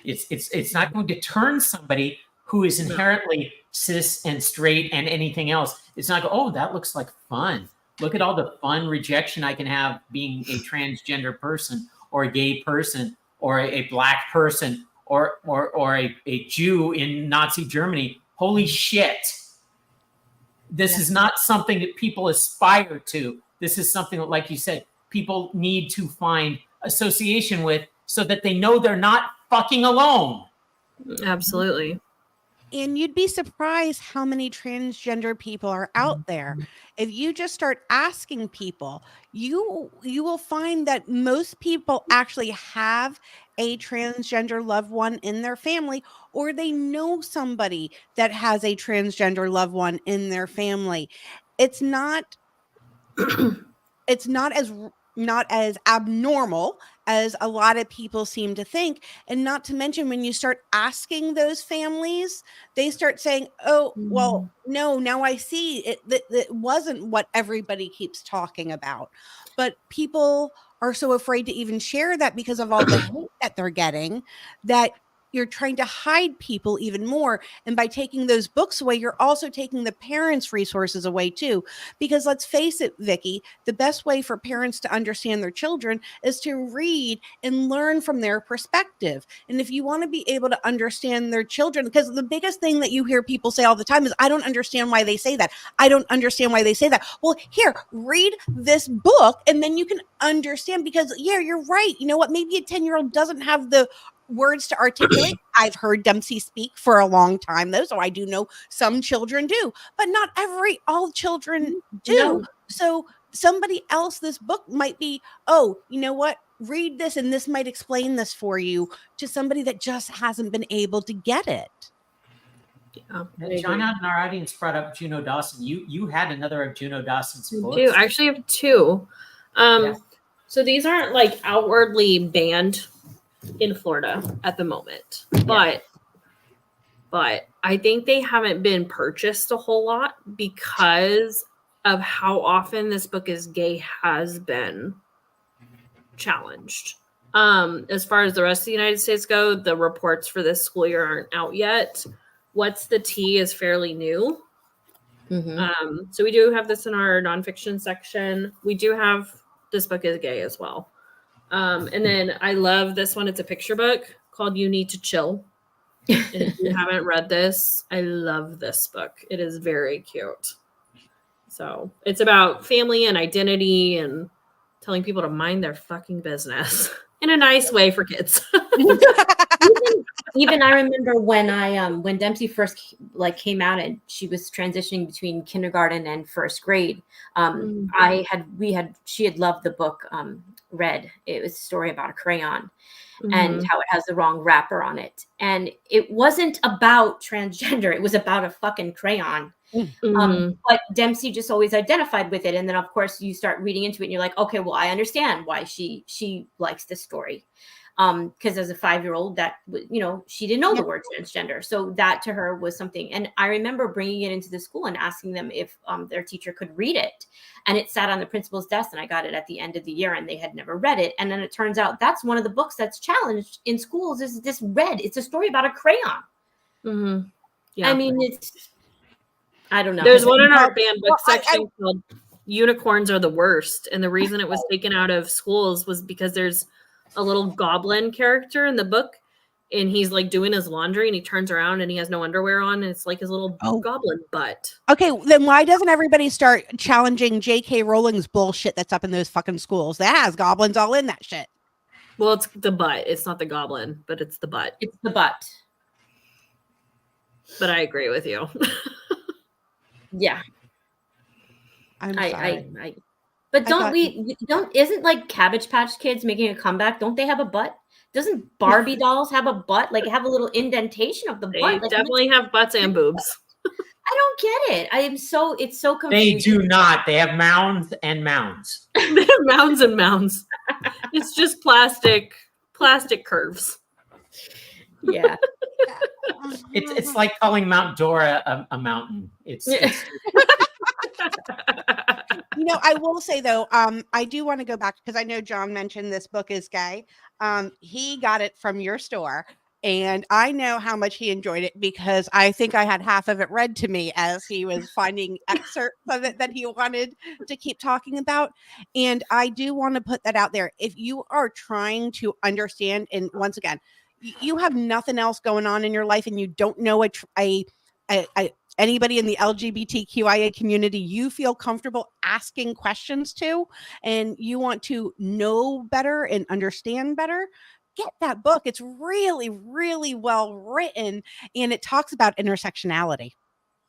It's not going to turn somebody who is inherently cis and straight and anything else. It's not, oh, that looks like fun. Look at all the fun rejection I can have being a transgender person or a gay person or a black person or a Jew in Nazi Germany. Holy shit. This is not something that people aspire to. This is something that, like you said, people need to find association with so that they know they're not fucking alone. Absolutely. And you'd be surprised how many transgender people are out there. If you just start asking people, you will find that most people actually have a transgender loved one in their family, or they know somebody that has a transgender loved one in their family. It's not not as abnormal as a lot of people seem to think. And not to mention, when you start asking those families, they start saying, oh, well, no, now I see it. That wasn't what everybody keeps talking about. But people are so afraid to even share that because of all the hate that they're getting, that you're trying to hide people even more. And by taking those books away, you're also taking the parents' resources away too. Because let's face it, Vicki, the best way for parents to understand their children is to read and learn from their perspective. And if you want to be able to understand their children, because the biggest thing that you hear people say all the time is, I don't understand why they say that. I don't understand why they say that. Well, here, read this book and then you can understand, because yeah, you're right. You know what? Maybe a 10-year-old doesn't have the words to articulate. I've heard Dempsey speak for a long time though, so I do know some children do, but not all children do. No. So somebody else, this book might be, oh, you know what? Read this and this might explain this for you, to somebody that just hasn't been able to get it. John out in our audience brought up Juno Dawson. You had another of Juno Dawson's books. I actually have two. So these aren't like outwardly banned in Florida at the moment, but I think they haven't been purchased a whole lot because of how often this book is gay has been challenged. As far as the rest of the United States go, the reports for this school year aren't out yet. What's the Tea is fairly new. So we do have this in our nonfiction section. We do have this book is gay as well. And then I love this one. It's a picture book called You Need to Chill. And if you haven't read this, I love this book. It is very cute. So it's about family and identity and telling people to mind their fucking business in a nice way for kids. Even I remember when Dempsey first came out and she was transitioning between kindergarten and first grade. She had loved the book Red. It was a story about a crayon and how it has the wrong wrapper on it. And it wasn't about transgender. It was about a fucking crayon. But Dempsey just always identified with it. And then of course you start reading into it and you're like, okay, well, I understand why she likes this story. Because as a 5-year-old, that, she didn't know the word transgender. So that to her was something. And I remember bringing it into the school and asking them if their teacher could read it. And it sat on the principal's desk and I got it at the end of the year and they had never read it. And then it turns out that's one of the books that's challenged in schools is this Red. It's a story about a crayon. I mean, I don't know. There's one in our banned book section called Unicorns Are the Worst. And the reason it was taken out of schools was because there's a little goblin character in the book and he's like doing his laundry and he turns around and he has no underwear on and it's like his little goblin butt. Okay, then why doesn't everybody start challenging J.K. Rowling's bullshit that's up in those fucking schools? That has goblins all in that shit. Well, it's the butt. It's not the goblin, but it's the butt. It's the butt. But I agree with you. Yeah. I'm sorry. But isn't like Cabbage Patch Kids making a comeback? Don't they have a butt? Doesn't Barbie dolls have a butt? Like have a little indentation of the butt? They definitely have butts and boobs. I don't get it. It's so confusing. They do not. They have mounds and mounds. They have mounds and mounds. It's just plastic curves. Yeah. It's like calling Mount Dora a mountain. It's I will say though, I do want to go back because I know John mentioned this book is gay. He got it from your store, and I know how much he enjoyed it because I think I had half of it read to me as he was finding excerpts of it that he wanted to keep talking about. And I do want to put that out there. If you are trying to understand, and once again, you have nothing else going on in your life, and you don't know anybody in the LGBTQIA community you feel comfortable asking questions to, and you want to know better and understand better, get that book. It's really, really well written, and it talks about intersectionality.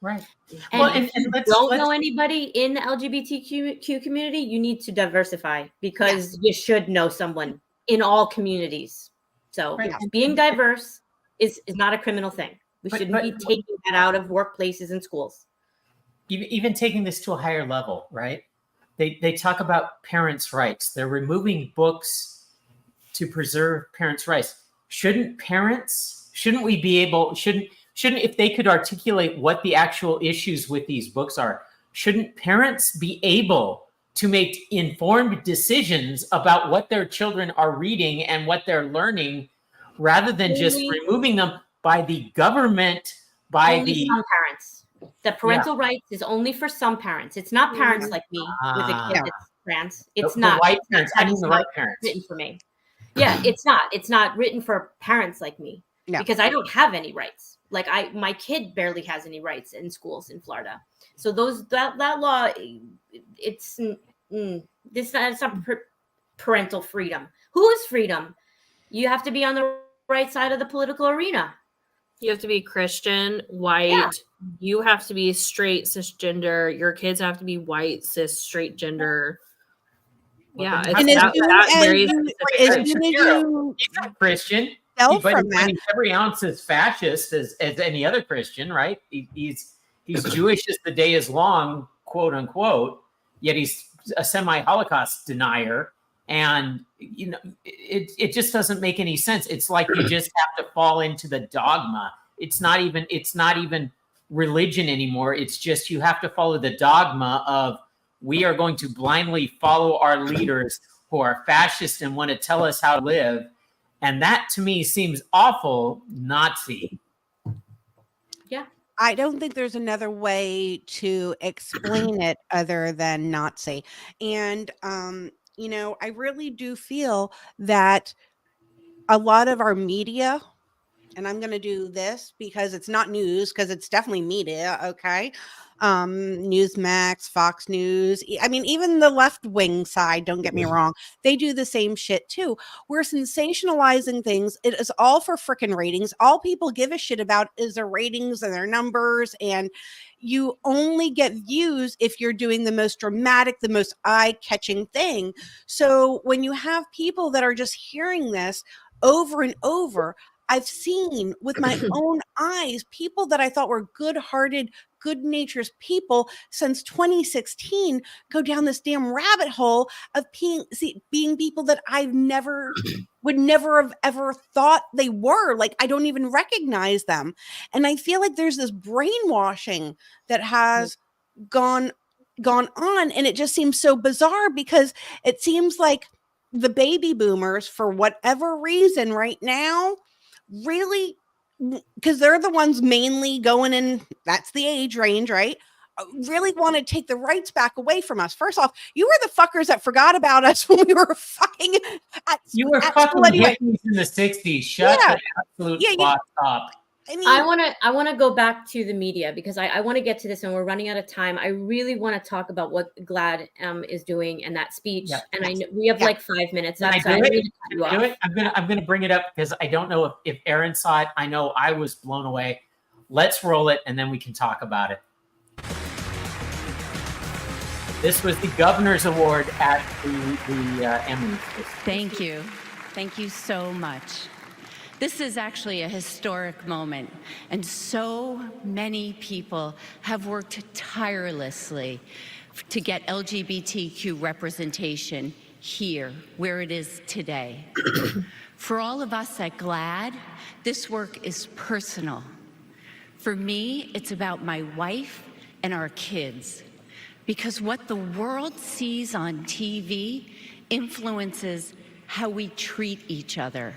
right. And if you don't know anybody in the LGBTQ community, you need to diversify because you should know someone in all communities. So being diverse is not a criminal thing. We shouldn't be taking that out of workplaces and schools. Even taking this to a higher level, right? They talk about parents' rights. They're removing books to preserve parents' rights. Shouldn't we be able, shouldn't if they could articulate what the actual issues with these books are, shouldn't parents be able to make informed decisions about what their children are reading and what they're learning, rather than just removing them by the government, by only some parents? The parental rights is only for some parents. It's not parents like me with a kid that's trans. It's not. The white parents. I mean the white parents. Written for me. Yeah, it's not. It's not written for parents like me because I don't have any rights. Like my kid barely has any rights in schools in Florida. So that law, it's not parental freedom. Who is freedom? You have to be on the right side of the political arena. You have to be Christian, white. Yeah. You have to be straight, cisgender. Your kids have to be white, cis, straight gender. Yeah, and as soon as you he's a Christian, but every ounce is fascist as any other Christian, right? He's Jewish as the day is long, quote unquote. Yet he's a semi-Holocaust denier. And it just doesn't make any sense. It's like you just have to fall into the dogma. It's not even religion anymore. It's just you have to follow the dogma of we are going to blindly follow our leaders who are fascist and want to tell us how to live. And that to me seems awful Nazi. Yeah. I don't think there's another way to explain it other than Nazi. And I really do feel that a lot of our media, and I'm going to do this because it's not news, because it's definitely media, okay? Newsmax, Fox News. I mean, even the left-wing side, don't get me wrong, they do the same shit too. We're sensationalizing things. It is all for freaking ratings. All people give a shit about is their ratings and their numbers, and you only get views if you're doing the most dramatic, the most eye-catching thing. So when you have people that are just hearing this over and over, I've seen with my own eyes people that I thought were good-hearted, good-natured people since 2016 go down this damn rabbit hole of being people that I've would never have ever thought they were. Like, I don't even recognize them. And I feel like there's this brainwashing that has gone on, and it just seems so bizarre because it seems like the baby boomers, for whatever reason right now, really, because they're the ones mainly going in, that's the age range, right? Really want to take the rights back away from us. First off, you were the fuckers that forgot about us when we were fucking you were fucking hippies in the 60s. Shut the absolute fuck up. I mean, I want to go back to the media because I want to get to this, and we're running out of time. I really want to talk about what GLAAD is doing and that speech. Yeah. And I know we have like 5 minutes. That's I'm gonna bring it up because I don't know if Aaron saw it. I know I was blown away. Let's roll it, and then we can talk about it. This was the Governor's Award at the Emmys. Thank you so much. This is actually a historic moment, and so many people have worked tirelessly to get LGBTQ representation here, where it is today. For all of us at GLAAD, this work is personal. For me, it's about my wife and our kids, because what the world sees on TV influences how we treat each other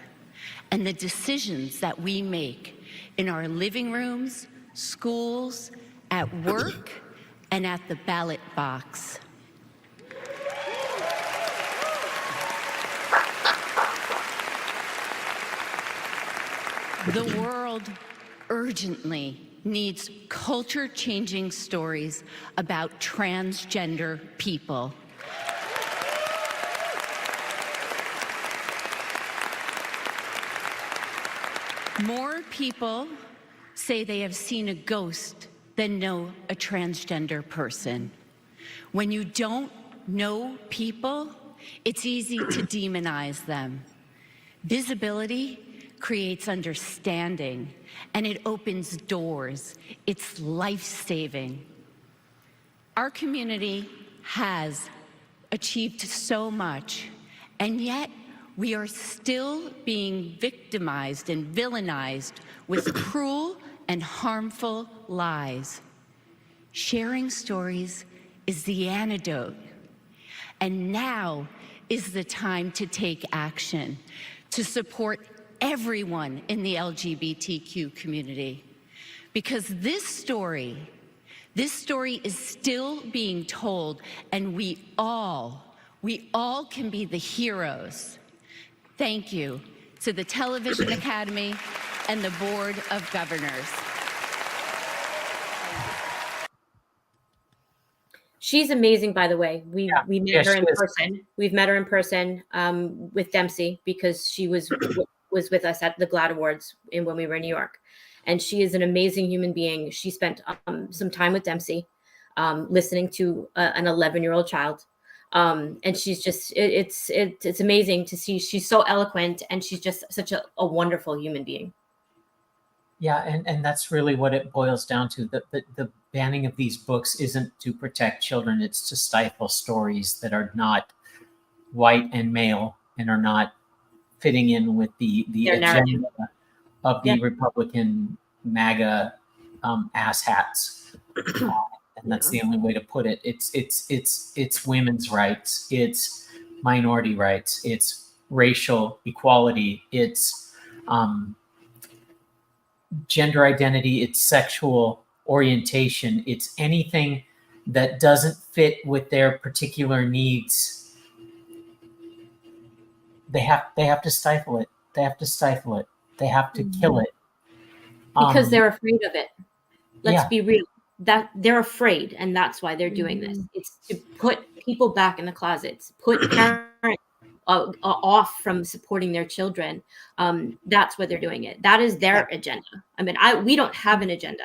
and the decisions that we make in our living rooms, schools, at work, and at the ballot box. The world urgently needs culture-changing stories about transgender people. More people say they have seen a ghost than know a transgender person. When you don't know people, it's easy to demonize them. Visibility creates understanding, and it opens doors. It's life-saving. Our community has achieved so much, and yet we are still being victimized and villainized with cruel and harmful lies. Sharing stories is the antidote. And now is the time to take action, to support everyone in the LGBTQ community. Because this story is still being told, and we all can be the heroes. Thank you to the Television Academy and the Board of Governors. She's amazing, by the way. We met her in person. We've met her in person with Dempsey, because she was with us at the GLAAD Awards when we were in New York. And she is an amazing human being. She spent some time with Dempsey, listening to an 11-year-old child. And she's just, it's amazing to see. She's so eloquent, and she's just such a wonderful human being. Yeah, and that's really what it boils down to. The banning of these books isn't to protect children. It's to stifle stories that are not white and male and are not fitting in with the agenda of the Republican MAGA asshats. And that's the only way to put it. It's women's rights. It's minority rights. It's racial equality. It's gender identity. It's sexual orientation. It's anything that doesn't fit with their particular needs. They have to stifle it. They have to stifle it. They have to kill it. Because they're afraid of it. Let's be real. That they're afraid, and that's why they're doing this. It's to put people back in the closets, put parents off from supporting their children. That's why they're doing it. That is their agenda. I mean, we don't have an agenda.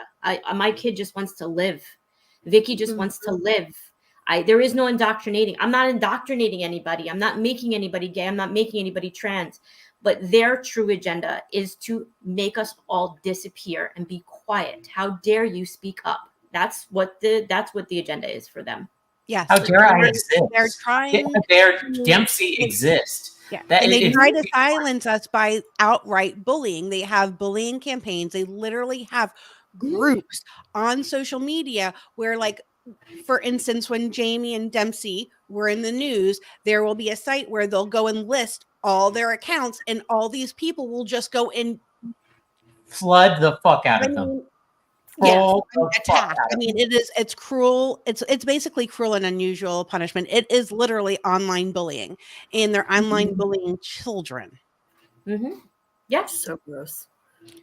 My kid just wants to live. Vicki just wants to live. There is no indoctrinating. I'm not indoctrinating anybody. I'm not making anybody gay. I'm not making anybody trans. But their true agenda is to make us all disappear and be quiet. How dare you speak up? That's what the agenda is for them. Yes. How dare I exist? They're trying. Dempsey exist. Yeah. And they try to silence us by outright bullying. They have bullying campaigns. They literally have groups on social media where, like, for instance, when Jaime and Dempsey were in the news, there will be a site where they'll go and list all their accounts, and all these people will just go and flood the fuck out of them. Attack. I mean, it's cruel. It's basically cruel and unusual punishment. It is literally online bullying, and they're online bullying children. Yes, so gross.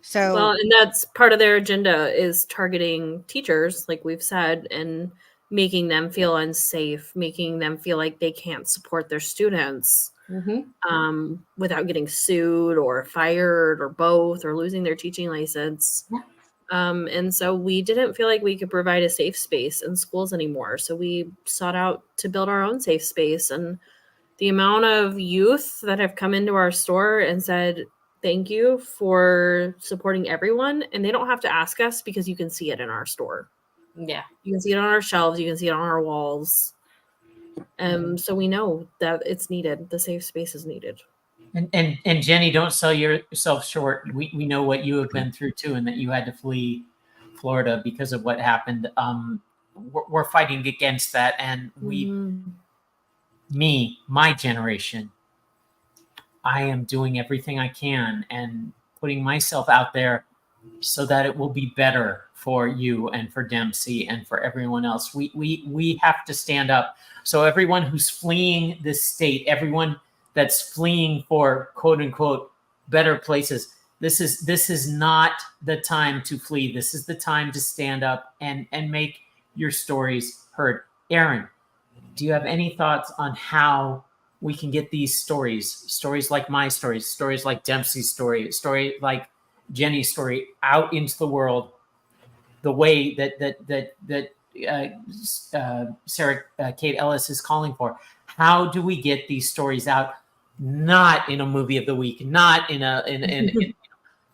So well, and that's part of their agenda, is targeting teachers, like we've said, and making them feel unsafe, making them feel like they can't support their students without getting sued or fired or both, or losing their teaching license. And so we didn't feel like we could provide a safe space in schools anymore. So we sought out to build our own safe space. And the amount of youth that have come into our store and said thank you for supporting everyone. And they don't have to ask us because you can see it in our store. Yeah. You can see it on our shelves. You can see it on our walls. So we know that it's needed. The safe space is needed. And Jenny, don't sell yourself short. We know what you have been through too, and that you had to flee Florida because of what happened. We're fighting against that, and my generation, I am doing everything I can and putting myself out there so that it will be better for you and for Dempsey and for everyone else. We have to stand up. So everyone who's fleeing this state, everyone that's fleeing for quote unquote better places, this is not the time to flee. This is the time to stand up and make your stories heard. Aaron, do you have any thoughts on how we can get these stories like my stories like Dempsey's story like Jenny's story out into the world the way that Sarah Kate Ellis is calling for? How do we get these stories out? Not in a movie of the week, not in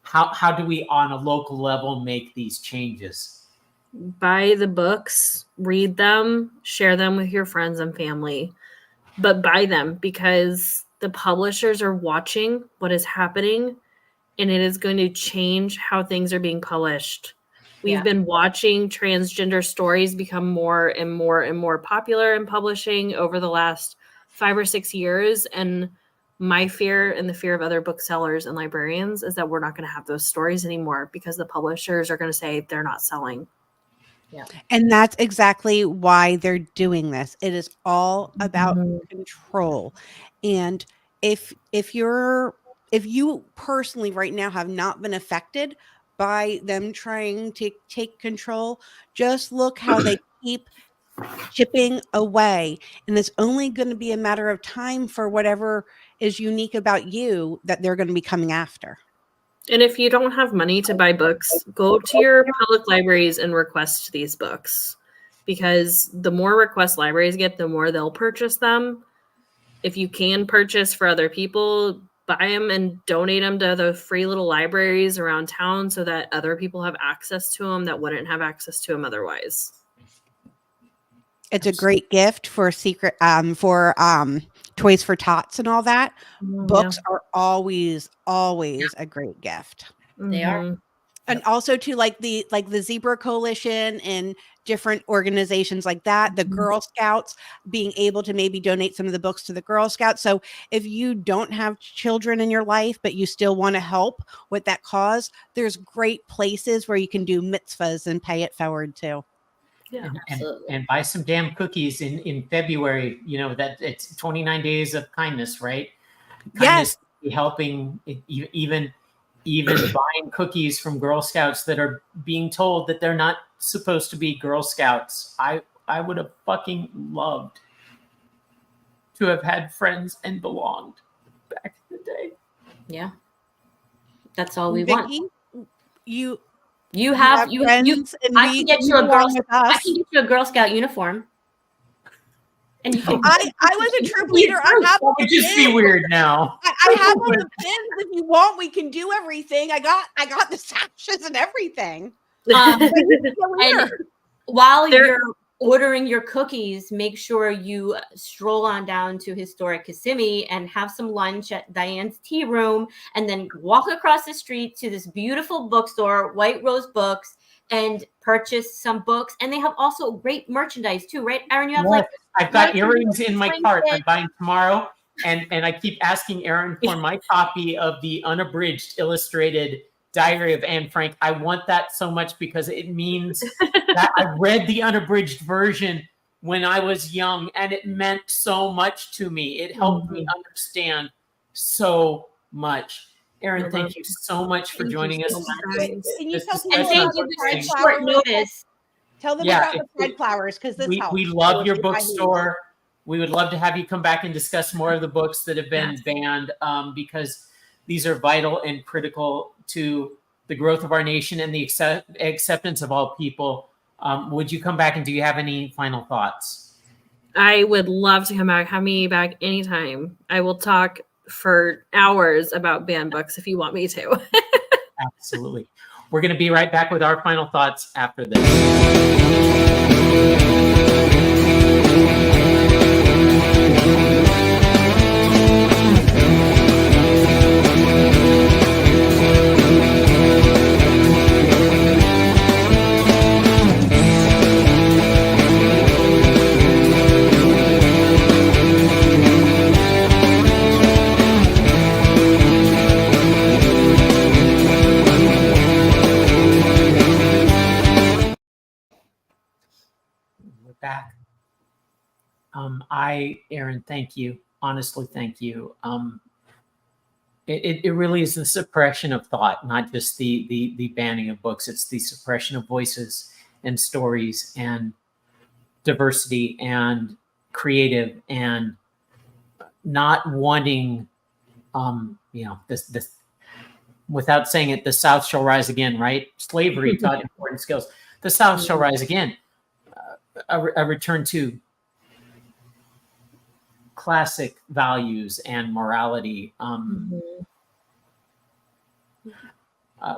how do we on a local level make these changes? Buy the books, read them, share them with your friends and family, but buy them because the publishers are watching what is happening, and it is going to change how things are being published. We've been watching transgender stories become more and more and more popular in publishing over the last 5 or 6 years. And my fear and the fear of other booksellers and librarians is that we're not going to have those stories anymore because the publishers are going to say they're not selling. Yeah. And that's exactly why they're doing this. It is all about control. And if you personally right now have not been affected by them trying to take control, just look how they keep chipping away. And it's only going to be a matter of time for whatever is unique about you that they're going to be coming after. And if you don't have money to buy books, go to your public libraries and request these books, because the more requests libraries get, the more they'll purchase them. If you can purchase for other people, buy them and donate them to the free little libraries around town so that other people have access to them that wouldn't have access to them otherwise. It's a great gift for Toys for Tots and all that. Books are always a great gift. They are. And also to like the Zebra Coalition and different organizations like that, the Girl Scouts being able to maybe donate some of the books to the Girl Scouts. So if you don't have children in your life, but you still want to help with that cause, there's great places where you can do mitzvahs and pay it forward too. Yeah, and buy some damn cookies in February. You know that it's 29 days of kindness, right? Kindness helping even buying cookies from Girl Scouts that are being told that they're not supposed to be Girl Scouts. I would have fucking loved to have had friends and belonged back in the day. Yeah, that's all we Vicki, want. You have friends, and I can get you a Girl Scout uniform. And you can, I was a troop leader. I have it would just be weird now. I have all the pins. If you want, we can do everything. I got the sashes and everything. And while you're ordering your cookies, make sure you stroll on down to historic Kissimmee and have some lunch at Diane's Tea Room, and then walk across the street to this beautiful bookstore, White Rose Books, and purchase some books. And they have also great merchandise too, right? Aaron, you have I've got earrings in my cart. I'm buying tomorrow, and I keep asking Aaron for my copy of the unabridged illustrated Diary of Anne Frank. I want that so much because it means that I read the unabridged version when I was young, and it meant so much to me. It helped me understand so much. Aaron, thank you so much for joining us. Can you tell people short notice? Tell them about the Pride Flowers, because this helps. We love your bookstore. We would love to have you come back and discuss more of the books that have been banned, because these are vital and critical to the growth of our nation and the acceptance of all people. Would you come back, and do you have any final thoughts? I would love to come back. Have me back anytime. I will talk for hours about banned books if you want me to. Absolutely. We're going to be right back with our final thoughts after this. We're back. Aaron, thank you. Honestly, thank you. It really is the suppression of thought, not just the banning of books. It's the suppression of voices and stories and diversity and creative and not wanting, this without saying it, the South shall rise again, right? Slavery taught important skills. The South shall rise again. A return to classic values and morality.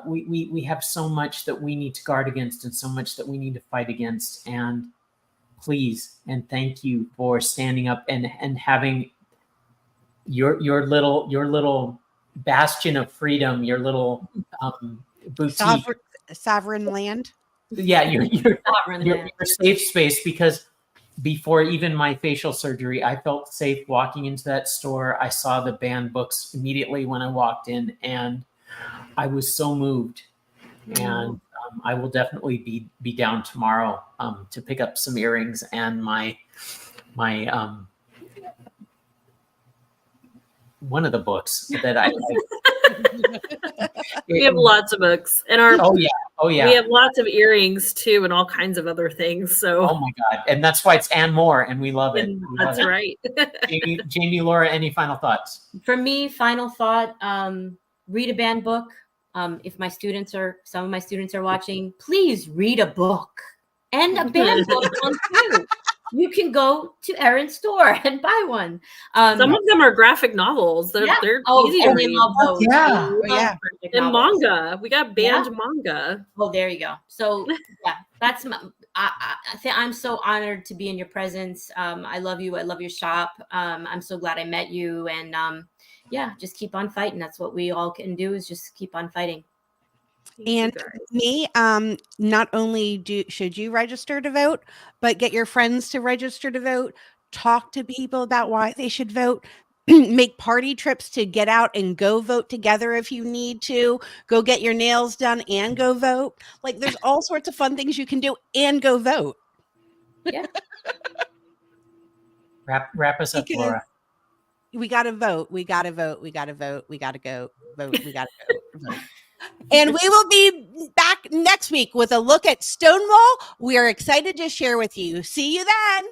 We have so much that we need to guard against and so much that we need to fight against. And please and thank you for standing up and having your little bastion of freedom, your little boutique. Sovereign land. Yeah, your safe space, because before even my facial surgery, I felt safe walking into that store. I saw the banned books immediately when I walked in, and I was so moved. And I will definitely be down tomorrow to pick up some earrings and my one of the books that I We have lots of books, and oh yeah, we have lots of earrings too, and all kinds of other things. So oh my god, and that's why it's and more, and we love it. That's right. Jamie, Laura, any final thoughts? For me, final thought: read a banned book. If some of my students are watching, please read a book and a banned book one too. You can go to Erin's store and buy one. Some of them are graphic novels. They're easy to read. Love those. Yeah. And manga. We got banned manga. Oh, there you go. So yeah, that's I'm so honored to be in your presence. I love you. I love your shop. I'm so glad I met you. And just keep on fighting. That's what we all can do, is just keep on fighting. And me, not only should you register to vote, but get your friends to register to vote. Talk to people about why they should vote. Make party trips to get out and go vote together if you need to. Go get your nails done and go vote. Like, there's all sorts of fun things you can do and go vote. Yeah. Wrap us up, Laura. We got to vote. We got to vote. We got to vote. We got to go vote. We got to go vote. And we will be back next week with a look at Stonewall. We are excited to share with you. See you then.